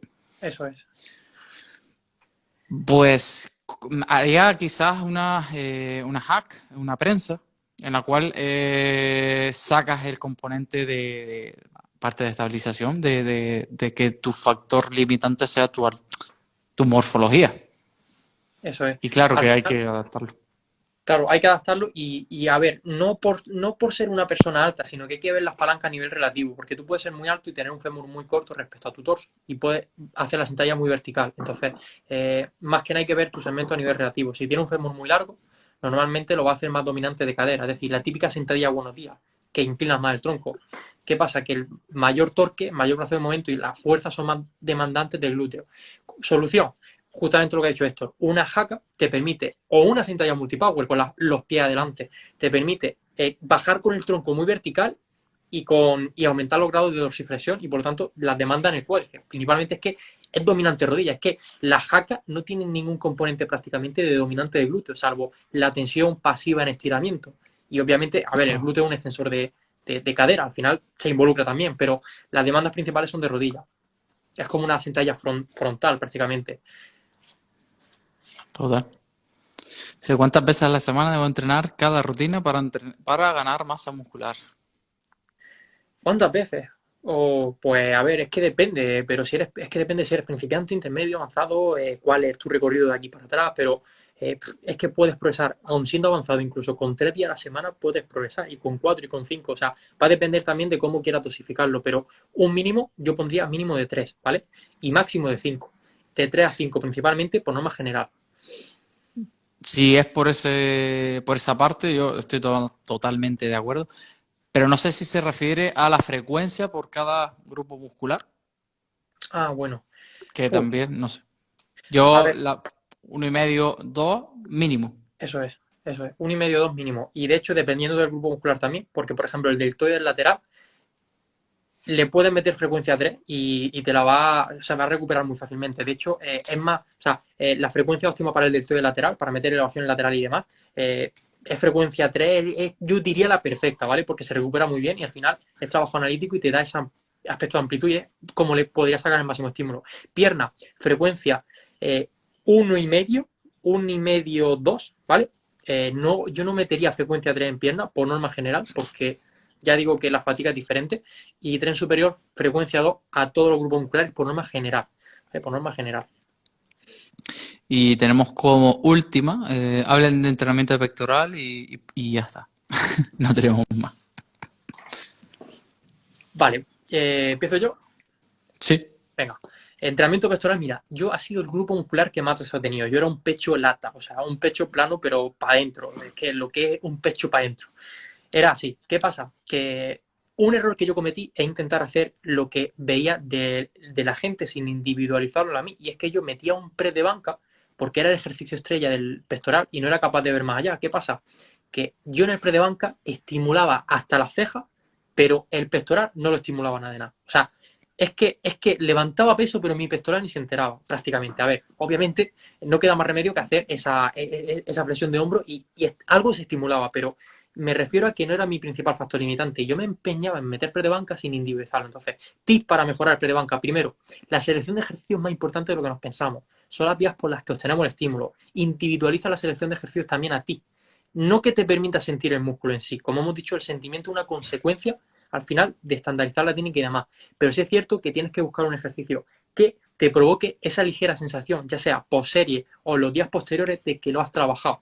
Eso es. Pues haría quizás una hack, una prensa, en la cual sacas el componente de parte de estabilización, de que tu factor limitante sea tu morfología. Eso es. Y claro Al que hay final, que adaptarlo. claro, hay que adaptarlo y a ver, no por ser una persona alta, sino que hay que ver las palancas a nivel relativo, porque tú puedes ser muy alto y tener un fémur muy corto respecto a tu torso y puedes hacer la sentadilla muy vertical. Entonces, más que nada hay que ver tu segmento a nivel relativo. Si tiene un fémur muy largo, normalmente lo va a hacer más dominante de cadera, es decir, la típica sentadilla buenos días, que inclina más el tronco. ¿Qué pasa? Que el mayor torque, mayor brazo de momento y la fuerza son más demandantes del glúteo. Solución, justamente lo que ha dicho Héctor, una jaca te permite, o una sentadilla multipower con los pies adelante, te permite bajar con el tronco muy vertical y aumentar los grados de dorsiflexión y por lo tanto las demandas en el cuádriceps. Principalmente es que es dominante rodilla, es que la jaca no tiene ningún componente prácticamente de dominante de glúteo, salvo la tensión pasiva en estiramiento. Y obviamente, a ver, el glúteo es un extensor de cadera, al final se involucra también, pero las demandas principales son de rodilla. Es como una sentadilla frontal prácticamente. Total. Sí, ¿cuántas veces a la semana debo entrenar cada rutina para ganar masa muscular? ¿Cuántas veces? Pues a ver, es que depende, pero es que depende si eres principiante, intermedio, avanzado, cuál es tu recorrido de aquí para atrás, pero es que puedes progresar, aun siendo avanzado, incluso con 3 días a la semana puedes progresar, y con 4 y con 5, o sea, va a depender también de cómo quieras dosificarlo, pero un mínimo, yo pondría mínimo de 3, ¿vale? Y máximo de 5, de 3 a 5 principalmente, por norma general. Si es por esa parte, yo estoy totalmente de acuerdo. Pero no sé si se refiere a la frecuencia por cada grupo muscular, Ah, bueno. que Uf, también, no sé. a Yo, ver, 1,5, 2 mínimo. eso es, eso es. 1,5, 2 mínimo. Y de hecho, dependiendo del grupo muscular también, porque por ejemplo el deltoide lateral le puedes meter frecuencia 3 y te la va, o sea, va a recuperar muy fácilmente. De hecho, es más, o sea, la frecuencia óptima para el deltoide lateral, para meter elevación lateral y demás, es frecuencia 3, yo diría la perfecta, ¿vale? Porque se recupera muy bien y al final es trabajo analítico y te da ese aspecto de amplitud y es como le podría sacar el máximo estímulo. Pierna, frecuencia 1,5, 1,5, 2, ¿vale? No, yo no metería frecuencia 3 en pierna por norma general, porque ya digo que la fatiga es diferente, y tren superior, frecuencia 2 a todos los grupos musculares por norma general. ¿Vale? Por norma general. Y tenemos como última, hablen de entrenamiento de pectoral y ya está. No tenemos más. Vale, empiezo yo. Sí. Venga. Entrenamiento pectoral, mira, yo ha sido el grupo muscular que más he tenido. Yo era un pecho lata, o sea, un pecho plano, pero para adentro. Es que lo que es un pecho para adentro. Era así. ¿Qué pasa? Que un error que yo cometí es intentar hacer lo que veía de la gente sin individualizarlo a mí. Y es que yo metía un press de banca porque era el ejercicio estrella del pectoral y no era capaz de ver más allá. ¿Qué pasa? Que yo en el press de banca estimulaba hasta las cejas, pero el pectoral no lo estimulaba nada de nada. O sea, es que levantaba peso, pero mi pectoral ni se enteraba prácticamente. A ver, obviamente no queda más remedio que hacer esa flexión de hombro y algo se estimulaba, pero me refiero a que no era mi principal factor limitante. Yo me empeñaba en meter pre de banca sin individualizarlo. Entonces, tips para mejorar el pre de banca. Primero, la selección de ejercicios es más importante de lo que nos pensamos. Son las vías por las que obtenemos el estímulo. Individualiza la selección de ejercicios también a ti. No que te permita sentir el músculo en sí. Como hemos dicho, el sentimiento es una consecuencia al final de estandarizar la técnica y demás. Pero sí es cierto que tienes que buscar un ejercicio que te provoque esa ligera sensación, ya sea post-serie o los días posteriores de que lo has trabajado.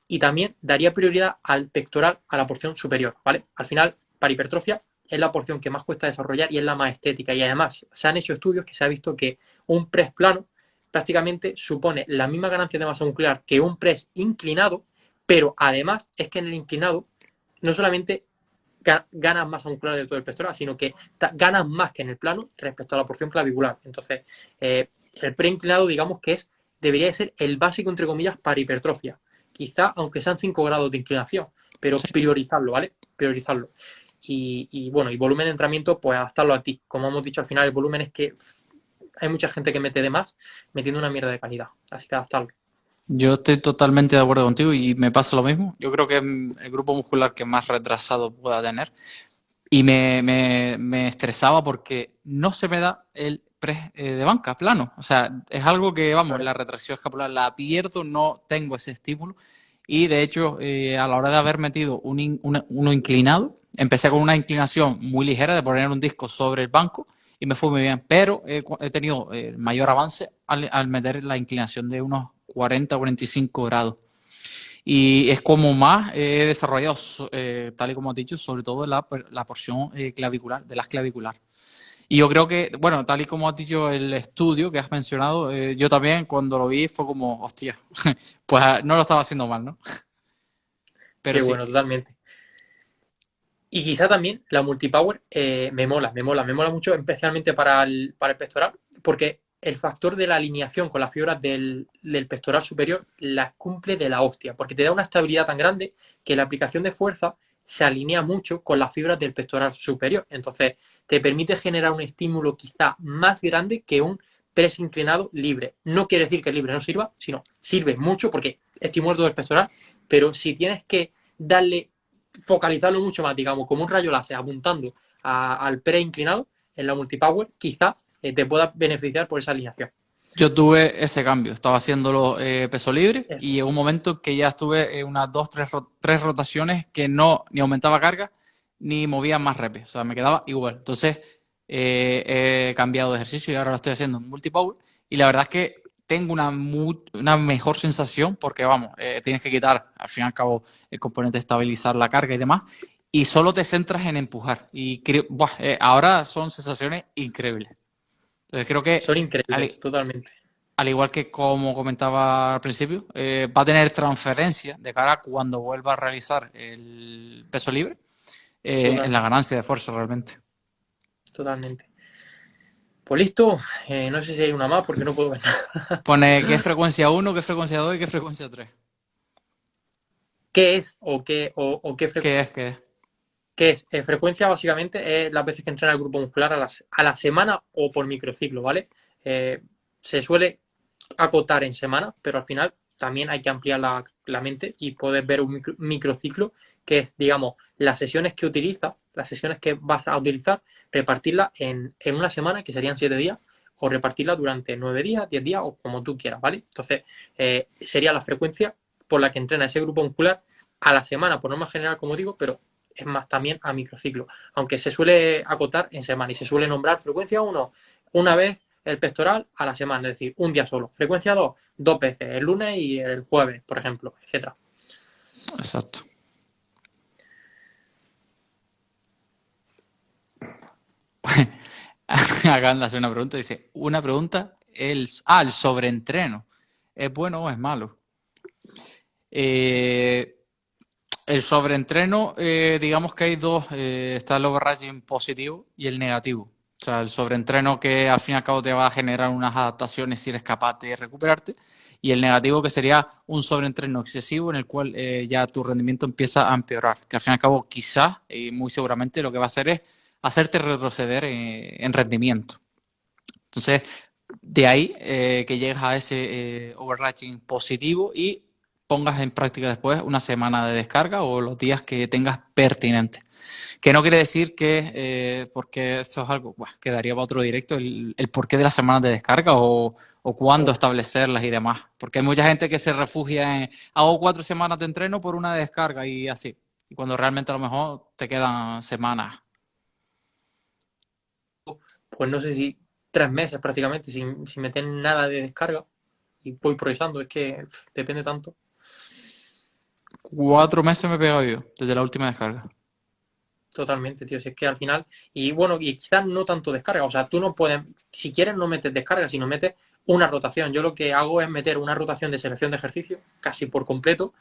Y también daría prioridad al pectoral, a la porción superior, ¿vale? Al final, para hipertrofia, es la porción que más cuesta desarrollar y es la más estética. Y además, se han hecho estudios que se ha visto que un press plano prácticamente supone la misma ganancia de masa muscular que un press inclinado, pero además es que en el inclinado no solamente ganas masa muscular de todo el pectoral, sino que ganas más que en el plano respecto a la porción clavicular. Entonces, el preinclinado, digamos que debería ser el básico, entre comillas, para hipertrofia. Quizá, aunque sean 5 grados de inclinación, pero Sí. priorizarlo, ¿vale? Priorizarlo. Y bueno, y volumen de entrenamiento, pues adaptarlo a ti. Como hemos dicho al final, el volumen es que hay mucha gente que mete de más metiendo una mierda de calidad. Así que adaptarlo. Yo estoy totalmente de acuerdo contigo y me pasa lo mismo. Yo creo que es el grupo muscular que más retrasado pueda tener. Y me estresaba porque no se me da el press de banca plano. O sea, es algo que, vamos, Claro. la retracción escapular la pierdo, no tengo ese estímulo. Y de hecho, a la hora de haber metido uno inclinado, empecé con una inclinación muy ligera de poner un disco sobre el banco y me fue muy bien. Pero he tenido mayor avance al meter la inclinación de unos 40 o 45 grados. Y es como más he desarrollado, tal y como has dicho, sobre todo la porción clavicular, de las clavicular. Y yo creo que, bueno, tal y como has dicho el estudio que has mencionado, yo también cuando lo vi fue como, hostia, pues no lo estaba haciendo mal, ¿no? Pero Qué sí, bueno, totalmente. Y quizá también la multipower me mola mucho, especialmente para el pectoral, porque el factor de la alineación con las fibras del pectoral superior las cumple de la hostia, porque te da una estabilidad tan grande que la aplicación de fuerza se alinea mucho con las fibras del pectoral superior. Entonces, te permite generar un estímulo quizá más grande que un press inclinado libre. No quiere decir que el libre no sirva, sino sirve mucho porque estimula todo el pectoral, pero si tienes que darle focalizarlo mucho más, digamos, como un rayo láser apuntando al pre-inclinado en la multipower, quizá te pueda beneficiar por esa alineación. yo tuve ese cambio. Estaba haciéndolo peso libre Eso. y llegó un momento que ya estuve unas dos, tres rotaciones que no ni aumentaba carga ni movía más repes. O sea, me quedaba igual. Entonces, he cambiado de ejercicio y ahora lo estoy haciendo en multipower. Y la verdad es que tengo una mejor sensación porque, vamos, tienes que quitar, al fin y al cabo, el componente de estabilizar la carga y demás. Y solo te centras en empujar. Y buah, ahora son sensaciones increíbles. Entonces, creo que Son increíbles, totalmente. al igual que como comentaba al principio, va a tener transferencia de cara a cuando vuelva a realizar el peso libre en la Totalmente, ganancia de fuerza realmente. totalmente. Pues listo, no sé si hay una más porque no puedo ver nada. Pone qué es frecuencia uno, qué es frecuencia 2 y qué es frecuencia 3. ¿Qué es o qué ¿Qué es? ¿Qué es? qué es? Frecuencia básicamente es las veces que entrena el grupo muscular a la semana o por microciclo, ¿vale? Se suele acotar en semana, pero al final también hay que ampliar la mente y poder ver un microciclo que es, digamos, las sesiones que utiliza, las sesiones que vas a utilizar, repartirlas en una semana, que serían 7 días, o repartirla durante 9 días, 10 días o como tú quieras, ¿vale? Entonces, sería la frecuencia por la que entrena ese grupo muscular a la semana, por norma general, como digo, pero es más también a microciclo, aunque se suele acotar en semana y se suele nombrar frecuencia uno una vez el pectoral a la semana, es decir, un día solo. Frecuencia 2, dos veces, el lunes y el jueves, por ejemplo, etcétera. Exacto. Acá anda hace una pregunta, dice, una pregunta, el sobreentreno, ¿es bueno o es malo? Eh, el sobreentreno, digamos que hay dos, está el overreaching positivo y el negativo. O sea, el sobreentreno que al fin y al cabo te va a generar unas adaptaciones si eres capaz de recuperarte. Y el negativo que sería un sobreentreno excesivo en el cual ya tu rendimiento empieza a empeorar. Que al fin y al cabo quizás y muy seguramente lo que va a hacer es hacerte retroceder en rendimiento. Entonces, de ahí que llegues a ese overreaching positivo y pongas en práctica después una semana de descarga o los días que tengas pertinentes. Que no quiere decir que, porque esto es algo que daría para otro directo, el porqué de las semanas de descarga o cuándo Uf, establecerlas y demás. Porque hay mucha gente que se refugia en, hago 4 semanas de entreno por una descarga y así. Y cuando realmente a lo mejor te quedan semanas. pues no sé si 3 meses prácticamente sin meter nada de descarga y voy progresando, es que depende tanto. 4 meses me he pegado yo desde la última descarga. Totalmente, tío. Si es que al final, y bueno, y quizás no tanto descarga, o sea, tú no puedes, si quieres no metes descarga, sino metes una rotación. Yo lo que hago es meter una rotación de selección de ejercicio casi por completo,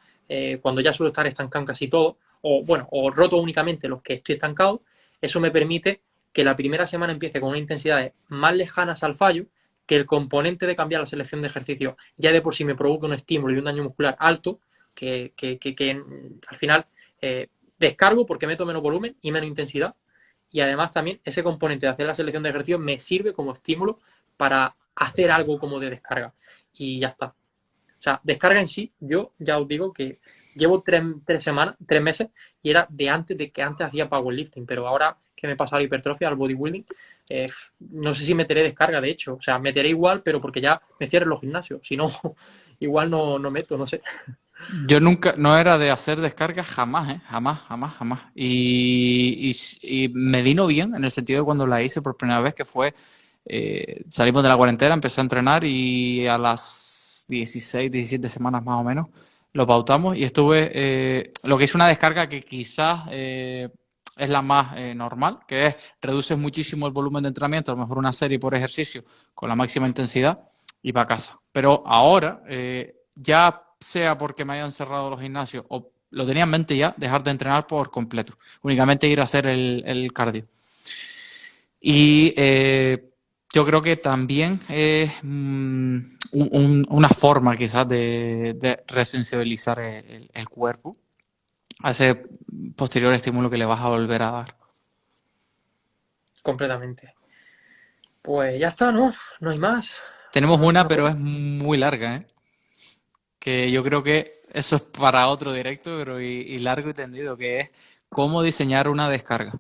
cuando ya suelo estar estancado en casi todo, o bueno, o roto únicamente los que estoy estancado. Eso me permite que la primera semana empiece con una intensidad más lejanas al fallo, que el componente de cambiar la selección de ejercicio ya de por sí me provoca un estímulo y un daño muscular alto, que al final descargo porque meto menos volumen y menos intensidad. Y además también ese componente de hacer la selección de ejercicios me sirve como estímulo para hacer algo como de descarga. Y ya está. O sea, descarga en sí, yo ya os digo que llevo 3 semanas, 3 meses, y era de antes de que antes hacía powerlifting, pero ahora que me he pasado a la hipertrofia, al bodybuilding, no sé si meteré descarga, de hecho. O sea, meteré igual, pero porque ya me cierren los gimnasios. Si no, igual no meto, no sé. Yo nunca, no era de hacer descargas jamás, ¿eh? Jamás, jamás, jamás. Y me vino bien en el sentido de cuando la hice por primera vez, que fue, salimos de la cuarentena, empecé a entrenar y a las 16, 17 semanas más o menos lo pautamos y estuve, lo que hice una descarga que quizás es la más normal, que es reduces muchísimo el volumen de entrenamiento, a lo mejor una serie por ejercicio con la máxima intensidad y para casa. Pero ahora, ya sea porque me hayan cerrado los gimnasios o lo tenía en mente ya, dejar de entrenar por completo, únicamente ir a hacer el cardio. Y yo creo que también es una forma quizás de resensibilizar el cuerpo a ese posterior estímulo que le vas a volver a dar. Completamente. Pues ya está, ¿no? No hay más. Tenemos No, una, no, pero es muy larga, ¿eh? Que yo creo que eso es para otro directo, pero y largo y tendido, que es cómo diseñar una descarga.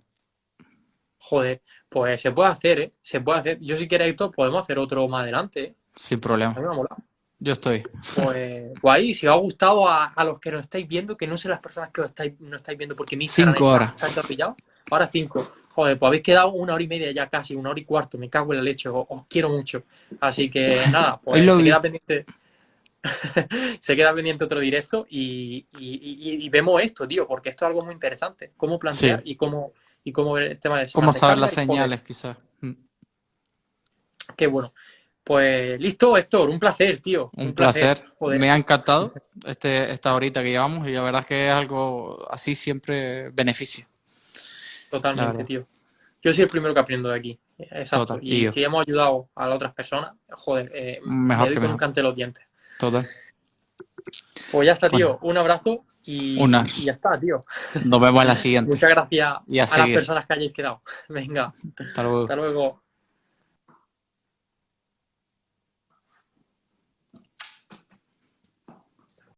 joder, pues se puede hacer, ¿eh? Se puede hacer. Yo si quieres, Héctor, podemos hacer otro más adelante, ¿eh? Sin A problema. mí me ha molado. Yo estoy. Pues guay, si os ha gustado a los que nos estáis viendo, que no sé las personas que os estáis, no estáis viendo porque mi Instagram 5 horas. se ha encapillado, ahora 5. Joder, pues habéis quedado 1 hora y media ya casi, 1 hora y cuarto, me cago en la leche, os quiero mucho. Así que nada, Hoy pues lo se queda vi. pendiente, se queda pendiente otro directo y vemos esto, tío, porque esto es algo muy interesante, cómo plantear Sí. y cómo ver el tema de Cómo semanas de saber las carga y joder, señales, quizás. qué bueno. Pues listo, Héctor, un placer, tío. Un Un placer. placer. Joder, Me ha encantado esta horita que llevamos y la verdad es que es algo así siempre beneficia, la totalmente, verdad. tío. Yo soy el primero que aprendo de aquí. Exacto. Total. Y Y yo. si hemos ayudado a las otras personas, joder, me Mejor doy que con un mejor. cante en los dientes. Total. Pues ya está, tío. Bueno, Un abrazo y ya unas. está, tío. Nos vemos en la siguiente. Muchas gracias Y a a las seguir. personas que hayáis quedado. Venga, Hasta luego. hasta luego.